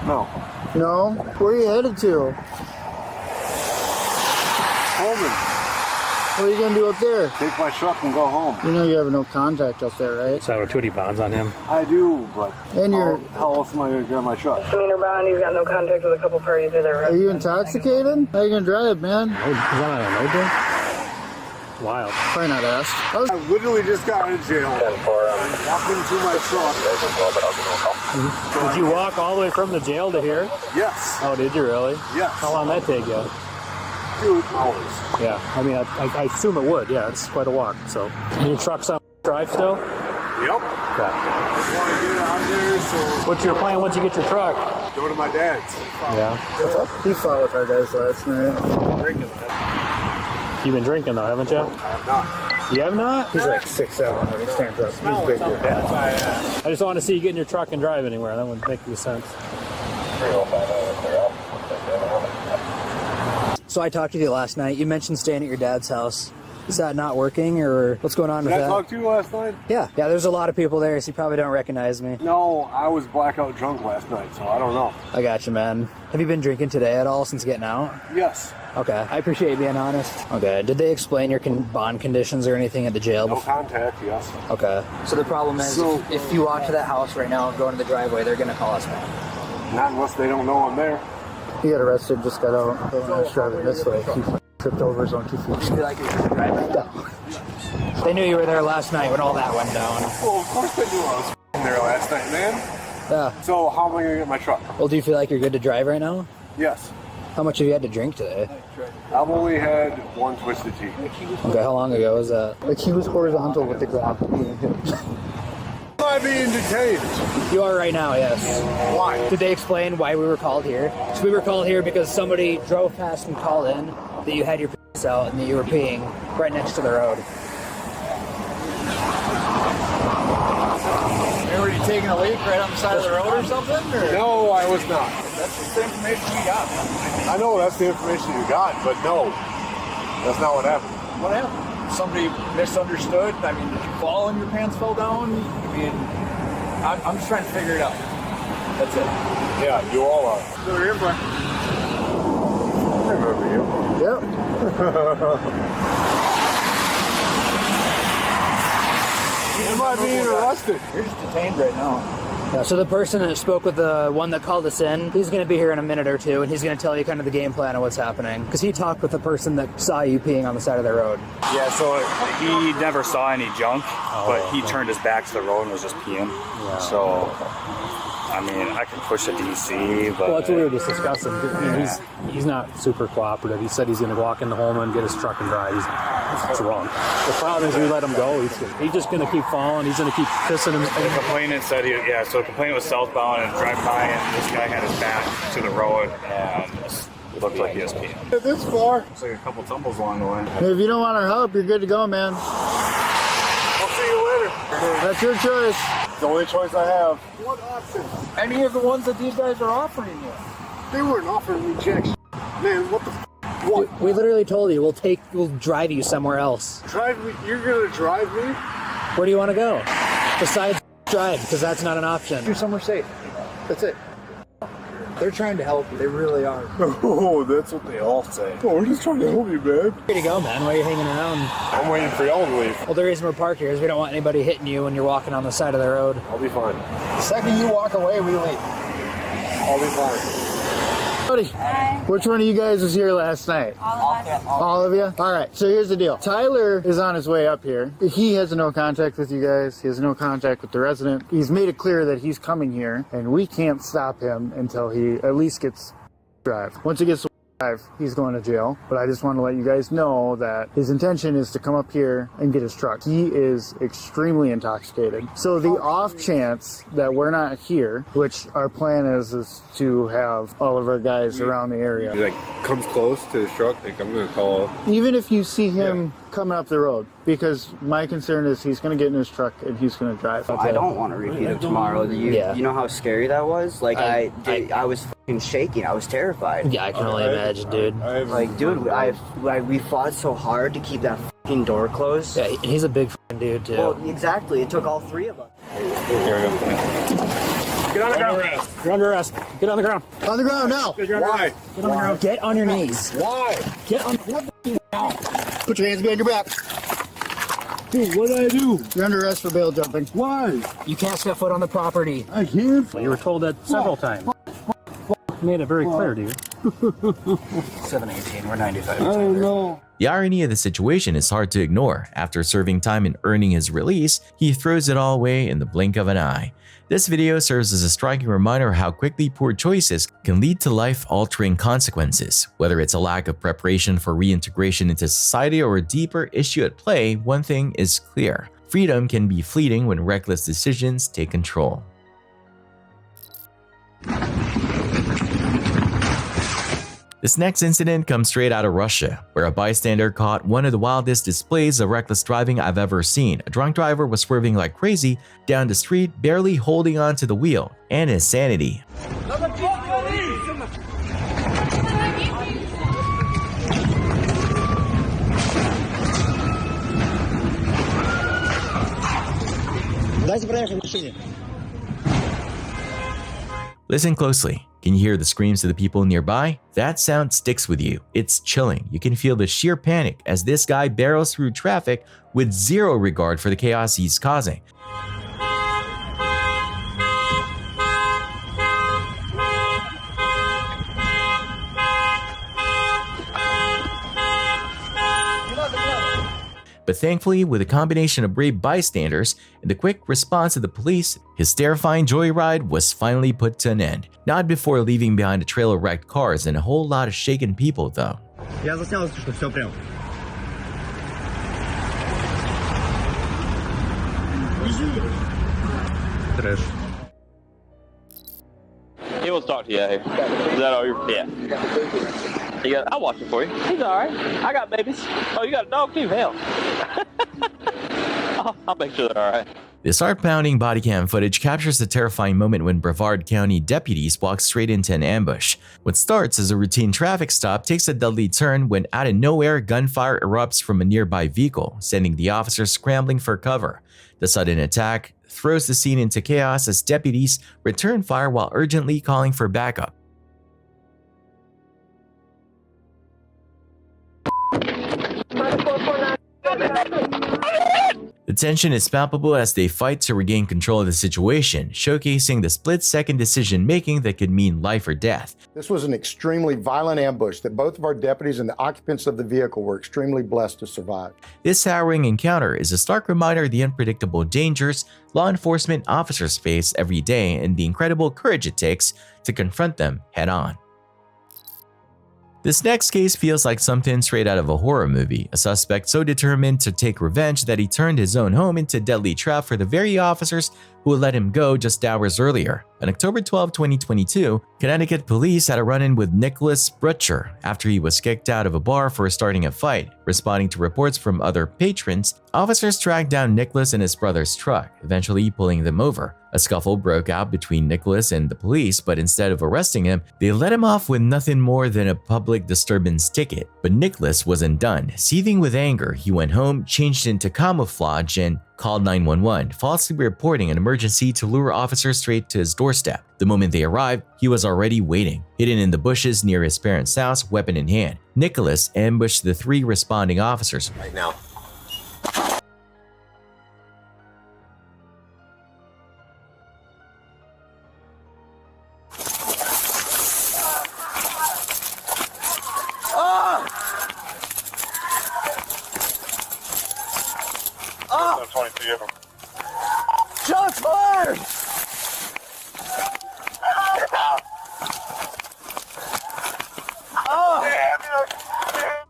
No. No? Where are you headed to? Holman. What are you going to do up there? Take my truck and go home. You know you have no contact up there, right? So Tootie bonds on him. I do, but and how else am I going to get my truck? Misdemeanor bond, he's got no contact with a couple parties either. Are you intoxicated? How are you going to drive, man? Is that on a no drink? Wild. Probably not asked. I literally just got in jail. Walking to my truck. Did you walk all the way from the jail to here? Yes. Oh, did you really? Yes. How long did that take you? 2 hours. Yeah, I mean, I assume it would. Yeah, it's quite a walk. So, and your truck's on drive still? Yep. Okay. I want to get out there, so... What's your plan once you get your truck? Go to my dad's. Yeah. He fought with our guys last night. Drinking. You've been drinking though, haven't you? I have not. You have not? He's like 6'7". He stands up. He's big. I just want to see you get in your truck and drive anywhere. That would make sense. So I talked to you last night. You mentioned staying at your dad's house. Is that not working, or what's going on with Did that? I talk to you last night? Yeah, there's a lot of people there, so you probably don't recognize me. No, I was blackout drunk last night, so I don't know. I got you, man. Have you been drinking today at all since getting out? Yes. Okay, I appreciate you being honest. Okay, did they explain your bond conditions or anything at the jail? No contact, yes. Okay. So the problem is, if you walk to that house right now and go into the driveway, they're gonna call us back. Not unless they don't know I'm there. He got arrested, just got out. He's driving this way. He tripped over his own 2 feet. Feel like you're driving down. They knew you were there last night when all that went down. Well, of course they knew I was there last night, man. Yeah. So how am I gonna get my truck? Well, do you feel like you're good to drive right now? Yes. How much have you had to drink today? I've only had one twisted tea. Okay, how long ago was that? Like, he was horizontal with the ground. Am I being detained? You are right now, yes. Why? Did they explain why we were called here? So we were called here because somebody drove past and called in that you had your piss out and that you were peeing right next to the road. Were you taking a leak right on the side of the road or something? Or? No, I was not. That's just the information we got. I know that's the information you got, but no, that's not what happened. What happened? Somebody misunderstood? I mean, did you fall and your pants fell down? I mean, I'm just trying to figure it out. That's it. Yeah, you all are. So you're in front. I remember you. Yep. Am I being arrested? You're just detained right now. Yeah, so the person that spoke with the one that called us in, he's going to be here in a minute or two, and he's going to tell you kind of the game plan of what's happening. Because he talked with the person that saw you peeing on the side of the road. Yeah, so he never saw any junk, but he turned his back to the road and was just peeing. Yeah. So, I mean, I can push a DC, but... Well, that's what we were just discussing. I mean, he's not super cooperative. He said he's going to walk in the home and get his truck and drive. That's wrong. The problem is we let him go. He's just going to keep falling. He's going to keep pissing him. The complainant said, so the complainant was southbound and drive by, and this guy had his back to the road, and it looked like he was peeing. This far? Looks like a couple tumbles along the way. Hey, if you don't want our help, you're good to go, man. I'll see you later. That's your choice. It's the only choice I have. What option? Any of the ones that these guys are offering you. They weren't offering me jack. Man, what the What? We literally told you we'll drive you somewhere else. Drive me? You're gonna drive me? Where do you want to go? Besides drive, because that's not an option. Do somewhere safe. That's it. They're trying to help you. They really are. Oh, that's what they all say. Oh, we're just trying to help you, man. Way to go, man. Why are you hanging around? I'm waiting for y'all to leave. Well, the reason we're parked here is we don't want anybody hitting you when you're walking on the side of the road. I'll be fine. The second you walk away, we leave. I'll be fine. Hi. Which one of you guys was here last night? All of us. All of you? All right, so here's the deal. Tyler is on his way up here. He has no contact with you guys. He has no contact with the resident. He's made it clear that he's coming here, and we can't stop him until he at least gets drive. Once he gets to drive, he's going to jail. But I just want to let you guys know that his intention is to come up here and get his truck. He is extremely intoxicated. So the off chance that we're not here, which our plan is to have all of our guys around the area. He comes close to his truck, I'm gonna call. Even if you see him coming up the road, because my concern is he's gonna get in his truck and he's gonna drive. I don't want to repeat it tomorrow. You know how scary that was? Like I was fucking shaking. I was terrified. Yeah, I can only imagine, dude. Like, dude, we fought so hard to keep that fucking door closed. Yeah, he's a big fucking dude too. Well, exactly. It took all three of us. Get on the ground. You're under arrest. Get on the ground. On the ground now. Why? Get on the ground. Get on your knees. Why? Get on the ground. Put your hands behind your back. Dude, what did I do? You're under arrest for bail jumping. Why? You can't step foot on the property. I can't. You were told that several times. Made it very clear to you. 718, we're 95. I don't know. The irony of the situation is hard to ignore. After serving time and earning his release, he throws it all away in the blink of an eye. This video serves as a striking reminder of how quickly poor choices can lead to life-altering consequences. Whether it's a lack of preparation for reintegration into society or a deeper issue at play, one thing is clear. Freedom can be fleeting when reckless decisions take control. This next incident comes straight out of Russia, where a bystander caught one of the wildest displays of reckless driving I've ever seen. A drunk driver was swerving like crazy down the street, barely holding on to the wheel, and his sanity. Listen closely. Can you hear the screams of the people nearby? That sound sticks with you. It's chilling. You can feel the sheer panic as this guy barrels through traffic with zero regard for the chaos he's causing. But thankfully, with a combination of brave bystanders and the quick response of the police, his terrifying joyride was finally put to an end. Not before leaving behind a trail of wrecked cars and a whole lot of shaken people, though. He wants to talk to you out here. Is that all you're? Yeah. I'll watch it for you. He's all right. I got babies. Oh, you got a dog too? Hell. I'll make sure they're all right. This heart-pounding body cam footage captures the terrifying moment when Brevard County deputies walk straight into an ambush. What starts as a routine traffic stop takes a deadly turn when out of nowhere gunfire erupts from a nearby vehicle, sending the officers scrambling for cover. The sudden attack throws the scene into chaos as deputies return fire while urgently calling for backup. The tension is palpable as they fight to regain control of the situation, showcasing the split-second decision-making that could mean life or death. This was an extremely violent ambush that both of our deputies and the occupants of the vehicle were extremely blessed to survive. This harrowing encounter is a stark reminder of the unpredictable dangers law enforcement officers face every day and the incredible courage it takes to confront them head-on. This next case feels like something straight out of a horror movie, a suspect so determined to take revenge that he turned his own home into a deadly trap for the very officers who let him go just hours earlier. On October 12, 2022, Connecticut police had a run-in with Nicholas Butcher after he was kicked out of a bar for starting a fight. Responding to reports from other patrons, officers tracked down Nicholas in his brother's truck, eventually pulling them over. A scuffle broke out between Nicholas and the police, but instead of arresting him, they let him off with nothing more than a public disturbance ticket. But Nicholas wasn't done. Seething with anger, he went home, changed into camouflage, and called 911, falsely reporting an emergency to lure officers straight to his doorstep. The moment they arrived, he was already waiting, hidden in the bushes near his parents' house, weapon in hand. Nicholas ambushed the three responding officers. Right now. Shots fired!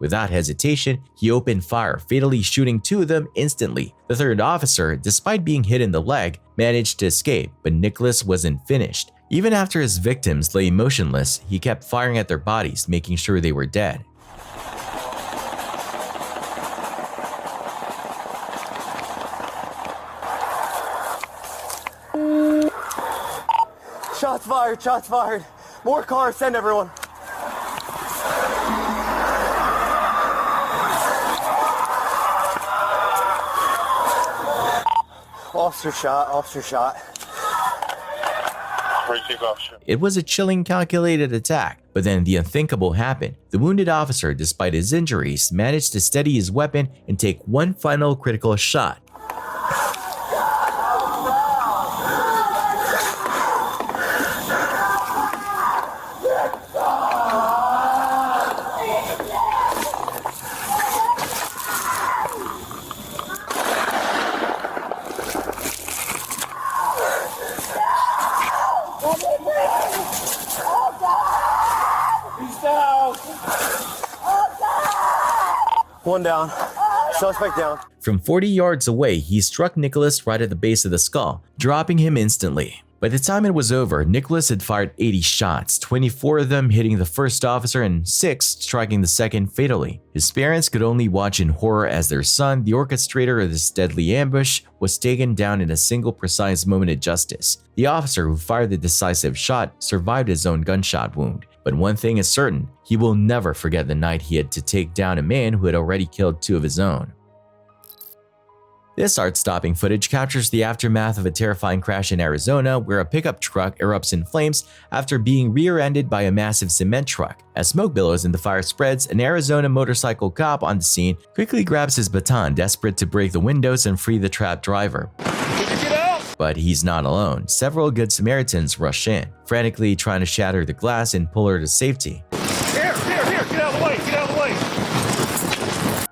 Without hesitation, he opened fire, fatally shooting two of them instantly. The third officer, despite being hit in the leg, managed to escape, but Nicholas wasn't finished. Even after his victims lay motionless, he kept firing at their bodies, making sure they were dead. Shots fired, shots fired. More cars, send everyone. Officer shot, officer shot. It was a chilling, calculated attack, but then the unthinkable happened. The wounded officer, despite his injuries, managed to steady his weapon and take one final critical shot. One down. Suspect down. From 40 yards away, he struck Nicholas right at the base of the skull, dropping him instantly. By the time it was over, Nicholas had fired 80 shots, 24 of them hitting the first officer and 6 striking the second fatally. His parents could only watch in horror as their son, the orchestrator of this deadly ambush, was taken down in a single precise moment of justice. The officer who fired the decisive shot survived his own gunshot wound. But one thing is certain, he will never forget the night he had to take down a man who had already killed 2 of his own. This art-stopping footage captures the aftermath of a terrifying crash in Arizona where a pickup truck erupts in flames after being rear-ended by a massive cement truck. As smoke billows and the fire spreads, an Arizona motorcycle cop on the scene quickly grabs his baton, desperate to break the windows and free the trapped driver. But he's not alone. Several Good Samaritans rush in, frantically trying to shatter the glass and pull her to safety. Here, get out of the way, get out of the way.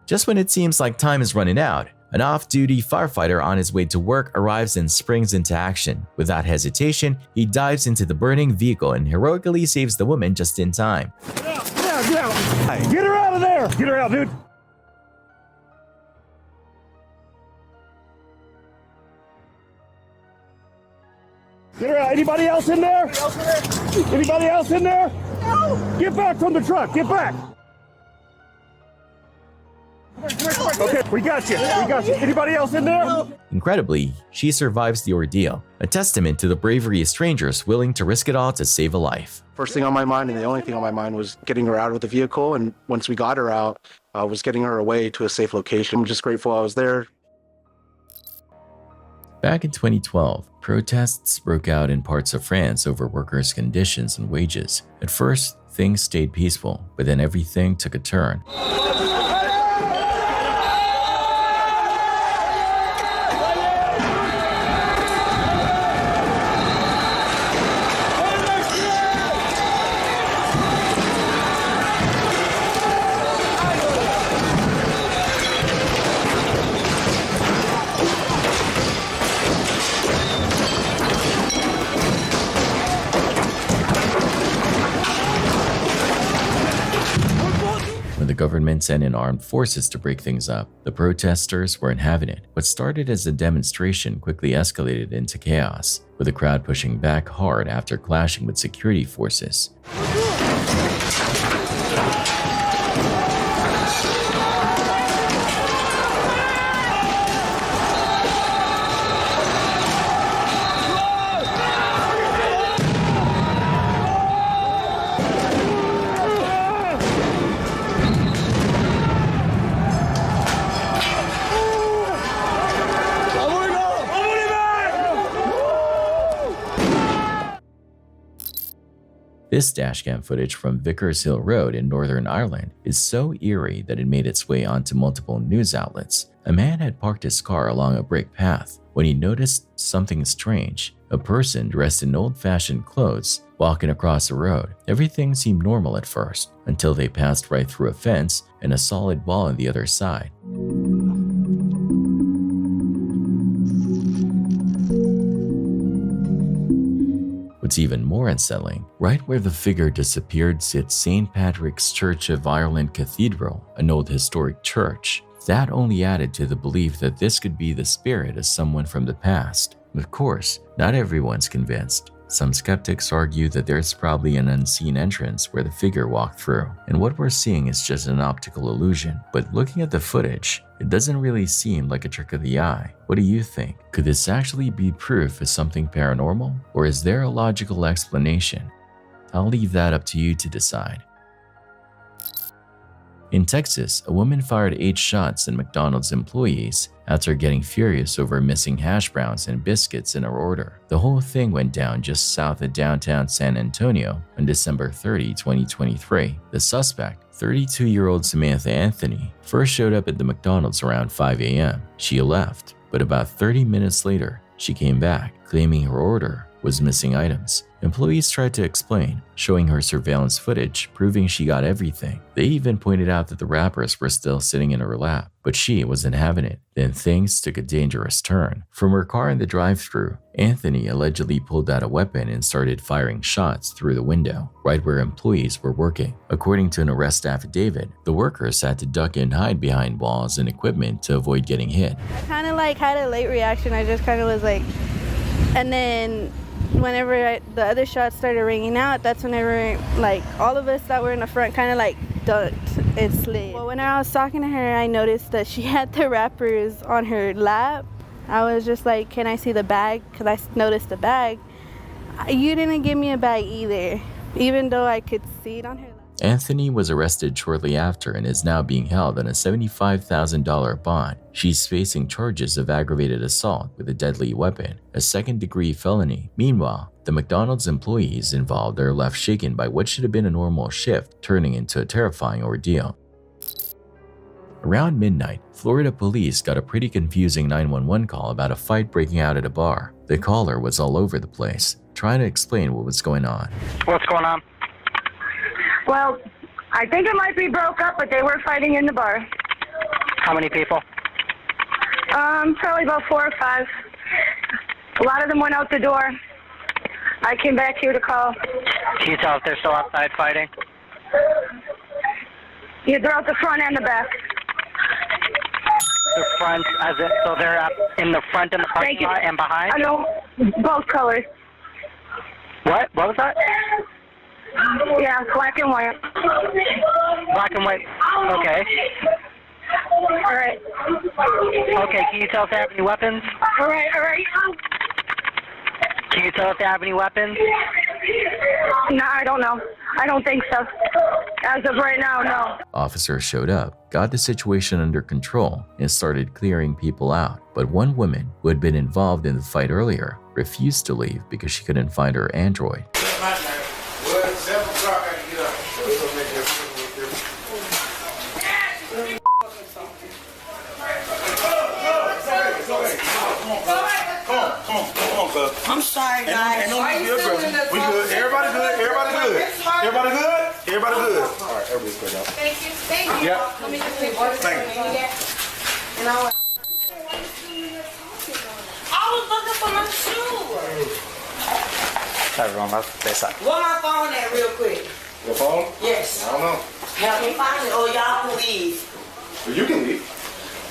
Just when it seems like time is running out, an off-duty firefighter on his way to work arrives and springs into action. Without hesitation, he dives into the burning vehicle and heroically saves the woman just in time. Get out. Get her out of there. Get her out, dude. Get her out. Anybody else in there? Anybody else in there? No. Get back from the truck. Get back. Okay, we got you. Anybody else in there? Incredibly, she survives the ordeal, a testament to the bravery of strangers willing to risk it all to save a life. First thing on my mind, and the only thing on my mind, was getting her out of the vehicle, and once we got her out, was getting her away to a safe location. I'm just grateful I was there. Back in 2012, protests broke out in parts of France over workers' conditions and wages. At first, things stayed peaceful, but then everything took a turn. When the government sent in armed forces to break things up, the protesters weren't having it. What started as a demonstration quickly escalated into chaos, with the crowd pushing back hard after clashing with security forces. This dashcam footage from Vickers Hill Road in Northern Ireland is so eerie that it made its way onto multiple news outlets. A man had parked his car along a brick path when he noticed something strange. A person dressed in old-fashioned clothes walking across the road. Everything seemed normal at first, until they passed right through a fence and a solid wall on the other side. What's even more unsettling, right where the figure disappeared sits St. Patrick's Church of Ireland Cathedral, an old historic church. That only added to the belief that this could be the spirit of someone from the past. Of course, not everyone's convinced. Some skeptics argue that there's probably an unseen entrance where the figure walked through, and what we're seeing is just an optical illusion. But looking at the footage, it doesn't really seem like a trick of the eye. What do you think? Could this actually be proof of something paranormal, or is there a logical explanation? I'll leave that up to you to decide. In Texas, a woman fired 8 shots at McDonald's employees after getting furious over missing hash browns and biscuits in her order. The whole thing went down just south of downtown San Antonio on December 30, 2023. The suspect, 32-year-old Samantha Anthony, first showed up at the McDonald's around 5 a.m. She left, but about 30 minutes later, she came back, claiming her order was missing items. Employees tried to explain, showing her surveillance footage proving she got everything. They even pointed out that the wrappers were still sitting in her lap, but she wasn't having it. Then things took a dangerous turn. From her car in the drive-thru, Anthony allegedly pulled out a weapon and started firing shots through the window, right where employees were working. According to an arrest affidavit, the workers had to duck and hide behind walls and equipment to avoid getting hit. I kind of had a late reaction. I just kind of was like, and then whenever the other shots started ringing out, that's whenever all of us that were in the front kind of ducked and slid. Well, when I was talking to her, I noticed that she had the wrappers on her lap. I was just like, can I see the bag? Because I noticed the bag. You didn't give me a bag either, even though I could see it on her lap. Anthony was arrested shortly after and is now being held on a $75,000 bond. She's facing charges of aggravated assault with a deadly weapon, a second-degree felony. Meanwhile, the McDonald's employees involved are left shaken by what should have been a normal shift, turning into a terrifying ordeal. Around midnight, Florida police got a pretty confusing 911 call about a fight breaking out at a bar. The caller was all over the place, trying to explain what was going on. What's going on? Well, I think it might be broke up, but they were fighting in the bar. How many people? Probably about 4 or 5. A lot of them went out the door. I came back here to call. Can you tell if they're still outside fighting? Yeah, they're out the front and the back. The front, as it, so they're up in the front and the parking lot and behind? I know, both colors. What? What was that? Yeah, black and white. Black and white. Okay. All right. Okay, can you tell if they have any weapons? All right, all right. Can you tell if they have any weapons? No, I don't know. I don't think so. As of right now, no. Officers showed up, got the situation under control, and started clearing people out. But one woman, who had been involved in the fight earlier, refused to leave because she couldn't find her Android. I'm sorry, guys. We good. Everybody good. Everybody good. Everybody good. Everybody good. All right, everybody's good now. Thank you. Thank you. Yep. Let me just say one Thank thing. you. And I was looking for my shoe. Everyone left this side. Where my phone at real quick? Your phone? Yes. I don't know. Help me find it or y'all can leave. Well, you can leave.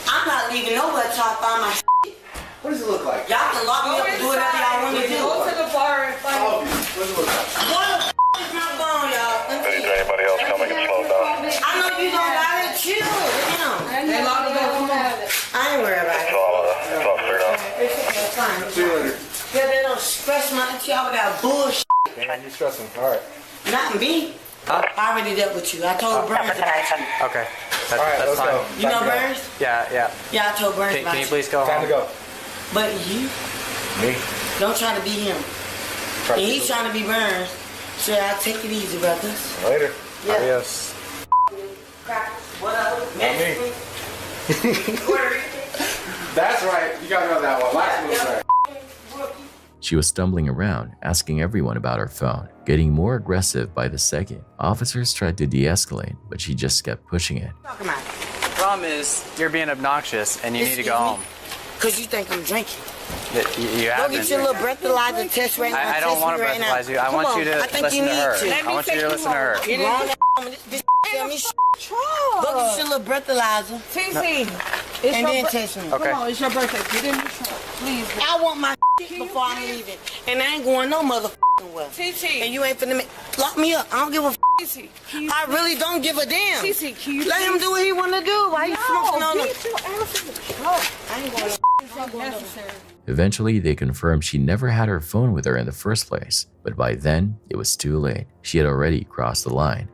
I'm not leaving nowhere till I find my shit. What does it look like? Y'all can lock me up and do whatever y'all want to do. Go to the bar and find What does it look like? What the is my phone, y'all? Is there anybody else coming and slow down? I know you don't gotta chill. Damn. They locked it up. I ain't worried about it. It's all cleared out. It's fine. See you later. Yeah, they don't stress my y'all with that bullshit. Man, you stressing. All right. Not me. I already dealt with you. I told Burns about you. Okay. All right, let's go. You know Burns? Yeah, yeah. Yeah, I told Burns about Can you you. please go Time to go. But you Me? don't try to be him. Try And to he's trying to be Burns. So I take it easy, brothers. Later. Yeah. Adios. Whatever. Not me. That's right. You got me on that one. Last one was right. She was stumbling around, asking everyone about her phone, getting more aggressive by the second. Officers tried to de-escalate, but she just kept pushing it. The problem is, you're being obnoxious and you need to go home. Because you think I'm drinking. You Go haven't. get your little breathalyzer test right now. I don't want to breathalyze you. I want you to listen to her. I want you to listen to her. This tell me go get your little breathalyzer. TC, And then test me. Okay. Come on, it's your birthday. Get in the trunk, please. I want my before I'm leaving. And I ain't going no motherfucking well. TT. And you ain't finna lock me up. I don't give a TT, I really don't give a damn. TT, can you let him do what he wanna do. Why you smoking on him? Get your ass in the trunk. I ain't going Necessary. Eventually, they confirmed she never had her phone with her in the first place, but by then, it was too late. She had already crossed the line.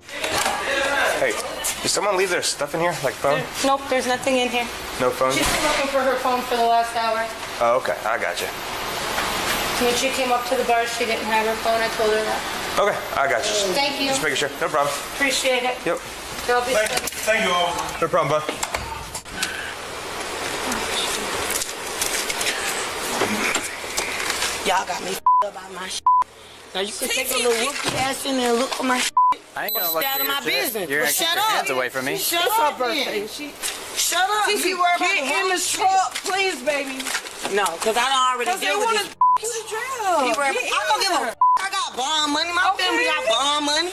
Hey, did someone leave their stuff in here, like phone? Nope, there's nothing in here. No phone? She's been looking for her phone for the last hour. Oh, okay. I got you. When she came up to the bar, she didn't have her phone. I told her that. Okay, I got you. Thank you. Just making sure. No problem. Appreciate it. Yep. They'll be Thank you all. No problem, bud. Y'all got me about my shit. Now you can take a little rookie ass in there and look for my shit. I ain't gonna look Stay out for of your my shit. business. You're But gonna keep shut your up. hands away from me. Shut It's up, her birthday. then. Shut up. TT, You worry about get in the shit. truck, please, baby. No, because I done already Because they dealt want with to this. you the jail. You worry about, I don't give a I got bond money. My family got bond money.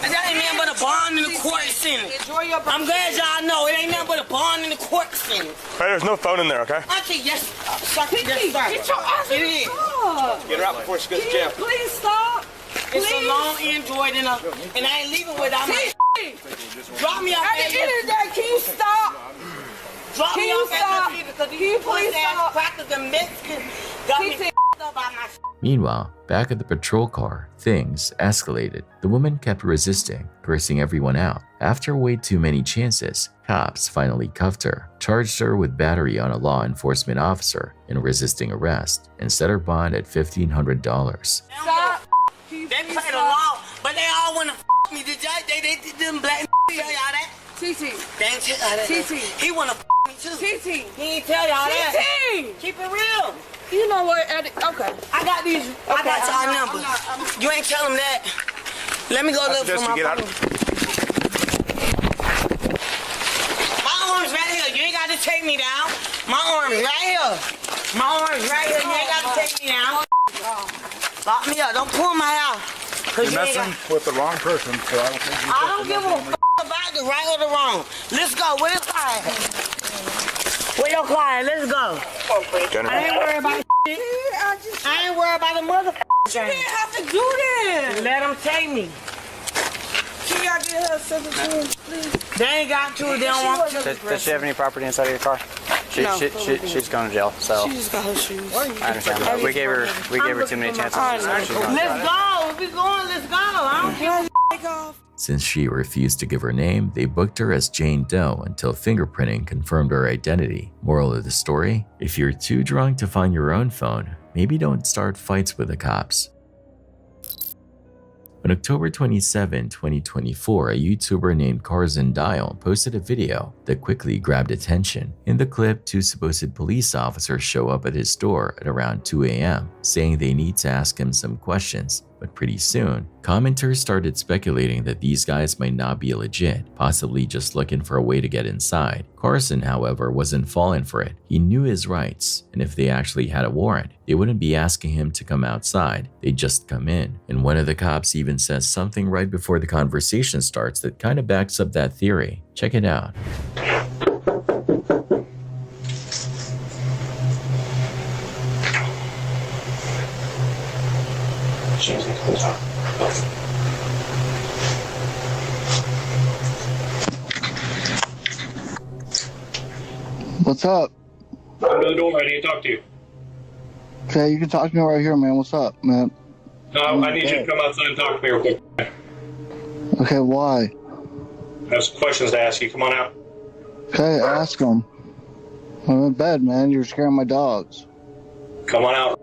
And that ain't nothing but a bond in the court center. Enjoy your birthday. I'm glad y'all know it ain't nothing but a bond in the court center. Hey, there's no phone in there, okay? I think yes, suck it, yes, TT, sir. get your ass in the truck. Get her out before she goes to jail. Please stop. It's a long Android and I ain't leaving without my drop me off At the end of the day, can you stop? Drop Can me you off stop? at the because Can you please ass stop? crackers and Mexicans got me TT, up. Meanwhile, back at the patrol car, things escalated. The woman kept resisting, cursing everyone out. After way too many chances, cops finally cuffed her, charged her with battery on a law enforcement officer and resisting arrest, and set her bond at $1,500. Stop. They play the law, but they all want to me. Did y'all, they them black tell y'all that? TT. TT. He want to me too. TT. He ain't tell y'all that. TT. Keep it real. You know what? Okay. I got these. I got y'all number. You ain't tell him that. Let me go look for my phone. My arm's right here. You ain't got to take me down. My arm's right here. My arm's right here. You ain't got to take me down. Lock me up. Don't pull my hair. You're messing with the wrong person, so I don't think you I don't give a about the right or the wrong. Let's go. Where your client? Where your client? Let's go. I ain't worried about shit. I ain't worried about the motherfucker. You didn't have to do that. Let them take me. Can y'all get her 17, please? They ain't got to. They don't want to. Does she have any property inside of your car? She's going to jail, so She just got her shoes. I understand. We gave her too many chances. So she's going to jail. Let's go. If we going, let's go. I don't care. Since she refused to give her name, they booked her as Jane Doe until fingerprinting confirmed her identity. Moral of the story? If you're too drunk to find your own phone, maybe don't start fights with the cops. On October 27, 2024, a YouTuber named Carson Dial posted a video that quickly grabbed attention. In the clip, two supposed police officers show up at his door at around 2 a.m., saying they need to ask him some questions. But pretty soon, commenters started speculating that these guys might not be legit, possibly just looking for a way to get inside. Carson, however, wasn't falling for it. He knew his rights, and if they actually had a warrant, they wouldn't be asking him to come outside, they'd just come in. And one of the cops even says something right before the conversation starts that kind of backs up that theory. Check it out. What's up? Open the door. I need to talk to you. Okay, you can talk to me right here, man. What's up, man? No, I need you to come outside and talk to me real quick. Okay, why? I have some questions to ask you. Come on out. Okay, ask them. I'm in bed, man. You're scaring my dogs. Come on out.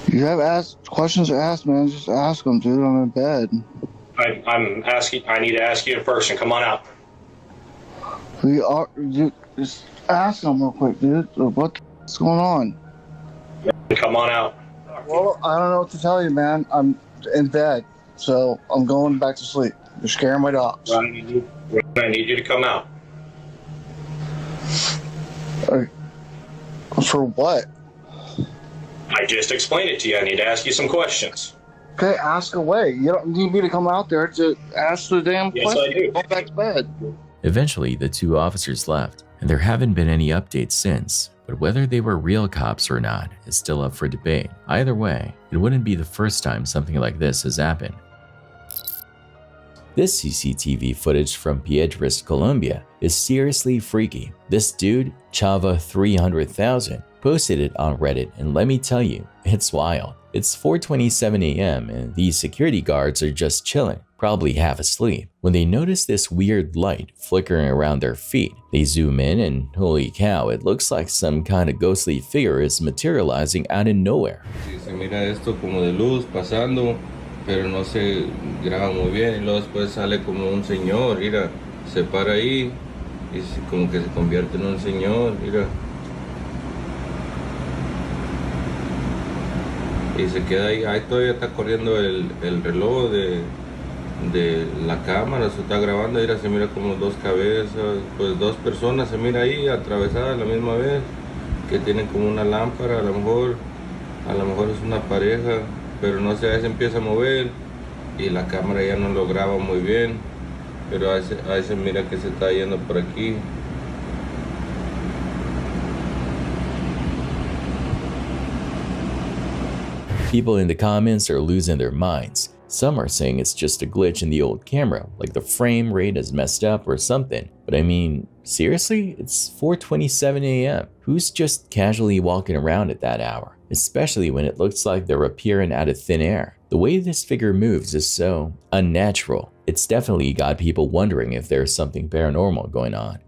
You have questions to ask, man. Just ask them, dude. I'm in bed. I'm asking. I need to ask you in person. Come on out. Just ask them real quick, dude. What's going on? Come on out. Well, I don't know what to tell you, man. I'm in bed, so I'm going back to sleep. You're scaring my dogs. I need you to come out. For what? I just explained it to you. I need to ask you some questions. Okay, ask away. You don't need me to come out there to ask the damn question. Yes, I do. Go back to bed. Eventually, the two officers left, and there haven't been any updates since. But whether they were real cops or not is still up for debate. Either way, it wouldn't be the first time something like this has happened. This CCTV footage from Piedras, Colombia is seriously freaky. This dude, Chava 300,000, posted it on Reddit, and let me tell you, it's wild. It's 4:27 a.m. and these security guards are just chilling, probably half asleep, when they notice this weird light flickering around their feet. They zoom in and holy cow, it looks like some kind of ghostly figure is materializing out of nowhere. Se mira esto como de luz pasando, pero no se graba muy bien, y luego después sale como un señor, mira, se para ahí y como que se convierte en un señor, mira. Y se queda ahí todavía está corriendo el reloj de la cámara, se está grabando, mira, se mira como dos cabezas, pues dos personas se mira ahí atravesadas a la misma vez, que tienen como una lámpara, a lo mejor es una pareja, pero no sé, ahí se empieza a mover y la cámara ya no lo graba muy bien, pero ahí se mira que se está yendo por aquí. People in the comments are losing their minds. Some are saying it's just a glitch in the old camera, like the frame rate is messed up or something. But I mean, Seriously? It's 4:27 a.m. Who's just casually walking around at that hour? Especially when it looks like they're appearing out of thin air. The way this figure moves is so unnatural. It's definitely got people wondering if there's something paranormal going on.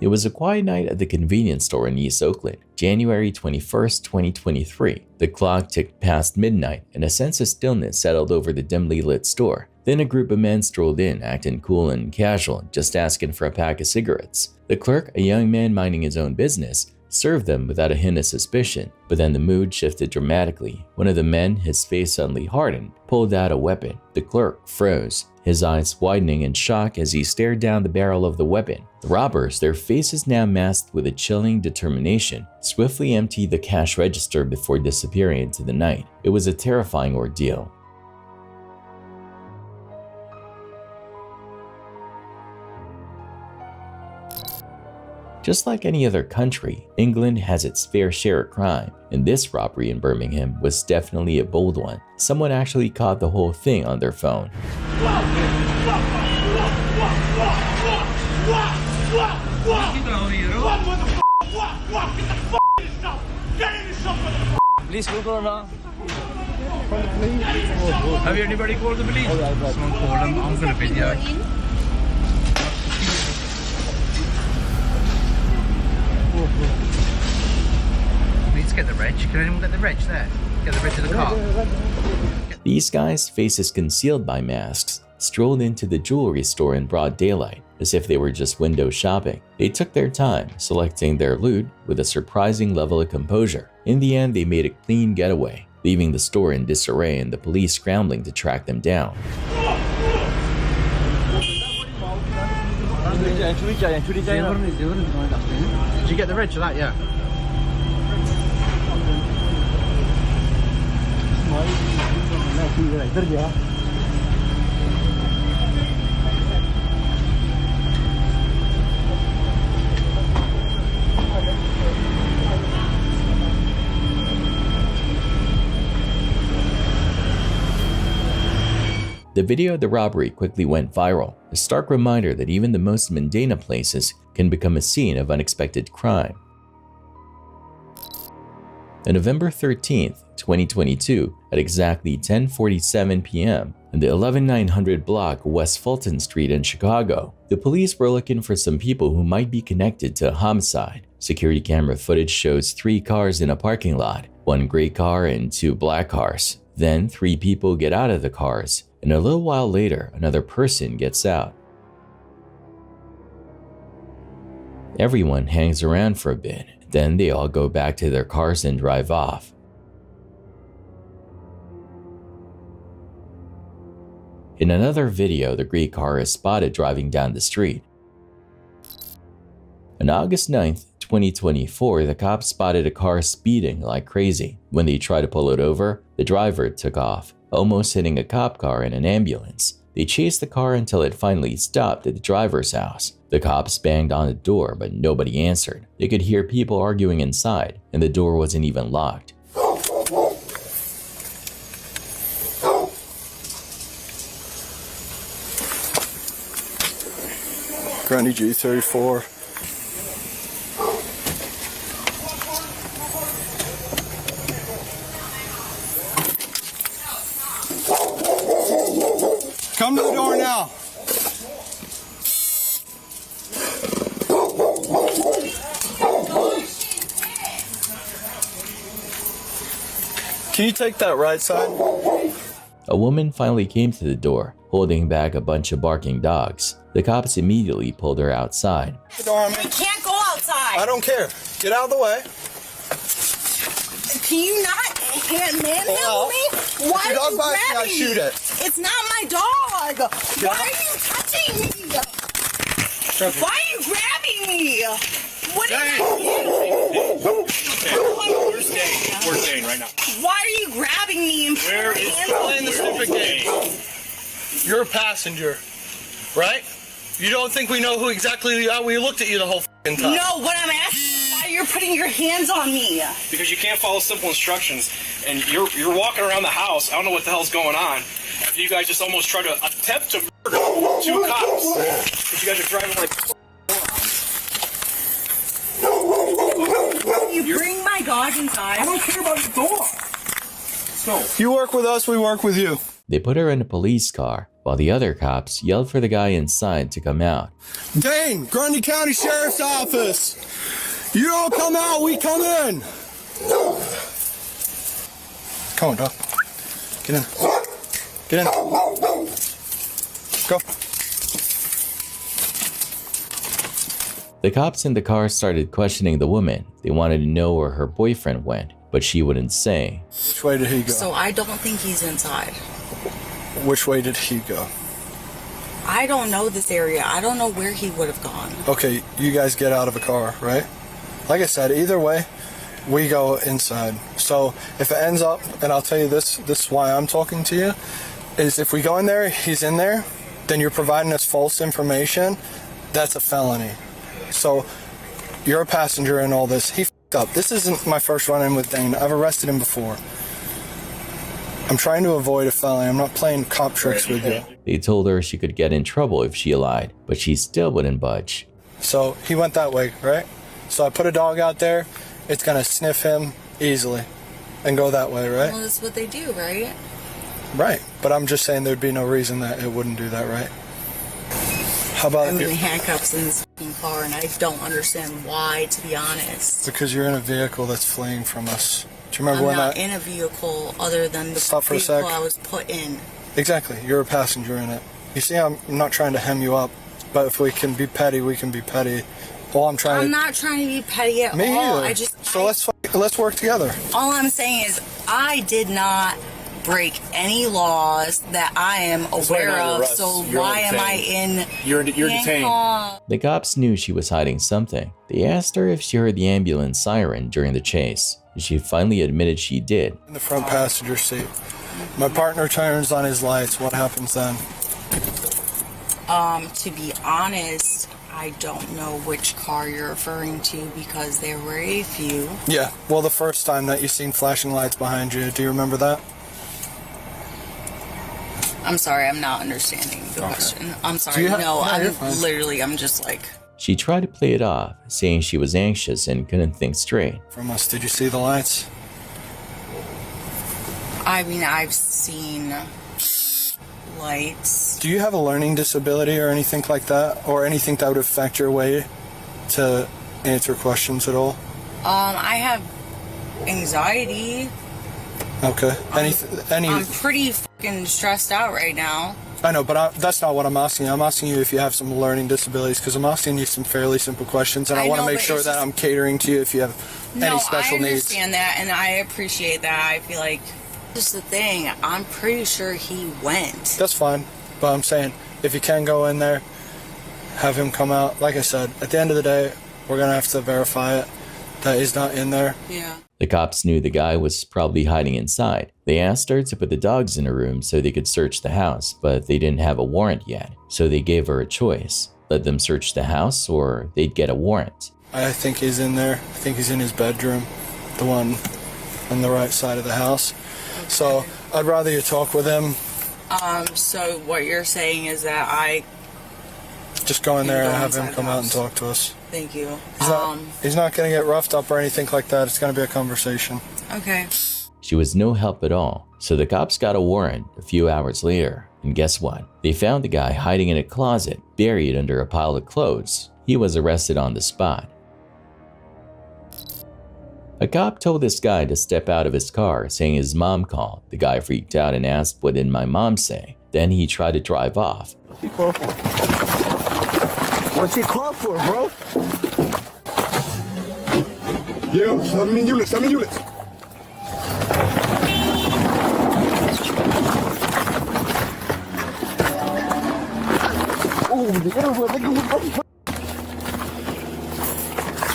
It was a quiet night at the convenience store in East Oakland, January 21st, 2023. The clock ticked past midnight and a sense of stillness settled over the dimly lit store. Then a group of men strolled in, acting cool and casual, just asking for a pack of cigarettes. The clerk, a young man minding his own business, served them without a hint of suspicion, but then the mood shifted dramatically. One of the men, his face suddenly hardened, pulled out a weapon. The clerk froze, his eyes widening in shock as he stared down the barrel of the weapon. The robbers, their faces now masked with a chilling determination, swiftly emptied the cash register before disappearing into the night. It was a terrifying ordeal. Just like any other country, England has its fair share of crime, and this robbery in Birmingham was definitely a bold one. Someone actually caught the whole thing on their phone. Police Google or not? Have you anybody called the police? Someone called them. I'm gonna video. We need to get the reg. Can anyone get the reg there? Get the reg of the car. These guys, faces concealed by masks, strolled into the jewelry store in broad daylight, as if they were just window shopping. They took their time, selecting their loot with a surprising level of composure. In the end, they made a clean getaway, leaving the store in disarray and the police scrambling to track them down. Did you get the reg of that? Yeah. The video of the robbery quickly went viral, a stark reminder that even the most mundane of places can become a scene of unexpected crime. On November 13th, 2022, at exactly 10:47 p.m., in the 11900 block of West Fulton Street in Chicago, the police were looking for some people who might be connected to a homicide. Security camera footage shows 3 cars in a parking lot, 1 gray car and 2 black cars. Then 3 people get out of the cars, and a little while later, another person gets out. Everyone hangs around for a bit, then they all go back to their cars and drive off. In another video, the gray car is spotted driving down the street. On August 9th, 2024, the cops spotted a car speeding like crazy. When they tried to pull it over, the driver took off, almost hitting a cop car and an ambulance. They chased the car until it finally stopped at the driver's house. The cops banged on the door, but nobody answered. They could hear people arguing inside, and the door wasn't even locked. Granny G34. Come to the door now. Can you take that right side? A woman finally came to the door, holding back a bunch of barking dogs. The cops immediately pulled her outside. The door on me. You can't go outside. I don't care. Get out of the way. Can you not manhandle me? Why If your are dog you bites me, I grabbing shoot me? it. It's not my dog. Why are you touching me? Why are you grabbing me? What did I do? We're staying right now. Why are you grabbing me and Where is playing the stupid game? You're a passenger, right? You don't think we know who exactly you are? We looked at you the whole f***ing time. No, what I'm asking is why you're putting your hands on me. Because you can't follow simple instructions, and you're walking around the house. I don't know what the hell's going on. After you guys just almost tried to attempt to murder 2 cops. Because you guys are driving like... You bring my dog inside. I don't care about your dog. So, You work with us, we work with you. They put her in a police car, while the other cops yelled for the guy inside to come out. Dane, Grundy County Sheriff's Office. You don't come out, we come in. Come on, dog. Get in. Get in. Go. The cops in the car started questioning the woman. They wanted to know where her boyfriend went, but she wouldn't say. Which way did he go? So I don't think he's inside. Which way did he go? I don't know this area. I don't know where he would have gone. Okay, you guys get out of a car, right? Like I said, either way, we go inside. So if it ends up, and I'll tell you this is why I'm talking to you, is if we go in there, he's in there, then you're providing us false information, that's a felony. So you're a passenger in all this. He f***ed up. This isn't my first run-in with Dane. I've arrested him before. I'm trying to avoid a felony. I'm not playing cop tricks with you. They told her she could get in trouble if she lied, but she still wouldn't budge. So he went that way, right? So I put a dog out there. It's going to sniff him easily and go that way, right? Well, that's what they do, right? Right. But I'm just saying there'd be no reason that it wouldn't do that, right? How about I'm in handcuffs in this fucking car, and I don't understand why, to be honest. Because you're in a vehicle that's fleeing from us. Do you remember when I'm not in a vehicle other than the Stop for a vehicle sec. I was put in. Exactly. You're a passenger in it. You see, I'm not trying to hem you up, but if we can be petty, we can be petty. All I'm trying I'm not trying to be petty at Me all. either. So let's work together. All I'm saying is I did not break any laws that I am aware of, so why am I in You're detained. The cops knew she was hiding something. They asked her if she heard the ambulance siren during the chase. She finally admitted she did. In the front passenger seat. My partner turns on his lights. What happens then? To be honest, I don't know which car you're referring to because there were a few. Yeah, well, the first time that you seen flashing lights behind you, do you remember that? I'm sorry, I'm not understanding the question. I'm Do sorry, you no, you're fine. I'm just like... She tried to play it off, saying she was anxious and couldn't think straight. From us, did you see the lights? I mean, I've seen lights. Do you have a learning disability or anything like that? Or anything that would affect your way to answer questions at all? I have anxiety. Okay. I'm pretty fucking stressed out right now. I know, but that's not what I'm asking you. I'm asking you if you have some learning disabilities, because I'm asking you some fairly simple questions, and I want to make sure that I'm catering to you if you have any special needs. I understand that, and I appreciate that. I feel like, just the thing, I'm pretty sure he went. That's fine, but I'm saying, if you can go in there, have him come out. Like I said, at the end of the day, we're going to have to verify it, that he's not in there. Yeah. The cops knew the guy was probably hiding inside. They asked her to put the dogs in a room so they could search the house, but they didn't have a warrant yet. So they gave her a choice. Let them search the house or they'd get a warrant. I think he's in there. I think he's in his bedroom, the one on the right side of the house. Okay. So I'd rather you talk with him. So what you're saying is that I... Just go in there and have him come out and talk to us. Thank you. He's not going to get roughed up or anything like that. It's going to be a conversation. Okay. She was no help at all, so the cops got a warrant a few hours later. And guess what? They found the guy hiding in a closet, buried under a pile of clothes. He was arrested on the spot. A cop told this guy to step out of his car, saying his mom called. The guy freaked out and asked, "What did my mom say?" Then he tried to drive off. What's he called for, bro? Yo, 7 units.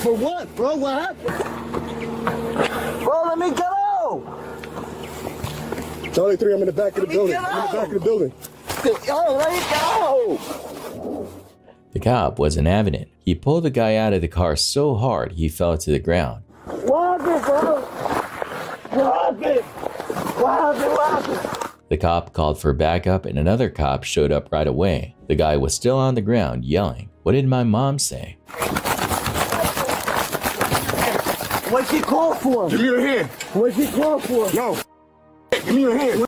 For what, bro? What happened? Bro, let me go! Charlie 3, I'm in the back of the building. Yo, let me go! The cop wasn't having it. He pulled the guy out of the car so hard he fell to the ground. What happened, bro? What happened? The cop called for backup and another cop showed up right away. The guy was still on the ground yelling. What did my mom say? What's he call for? Give me your hand. What's he call for? No. Give me your hand.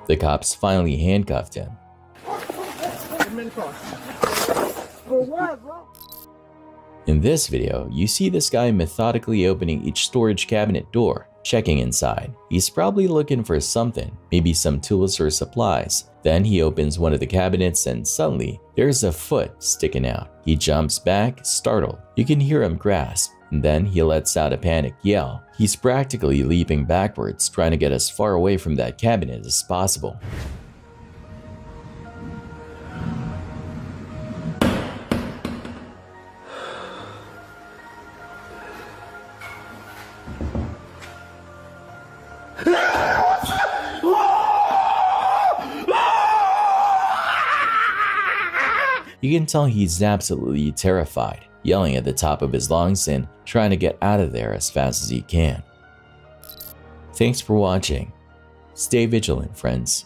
The cops finally handcuffed him. In this video, you see this guy methodically opening each storage cabinet door, checking inside. He's probably looking for something, maybe some tools or supplies. Then he opens one of the cabinets and suddenly, there's a foot sticking out. He jumps back, startled. You can hear him grasp, and then he lets out a panicked yell. He's practically leaping backwards, trying to get as far away from that cabinet as possible. You can tell he's absolutely terrified, yelling at the top of his lungs and trying to get out of there as fast as he can. Thanks for watching. Stay vigilant, friends.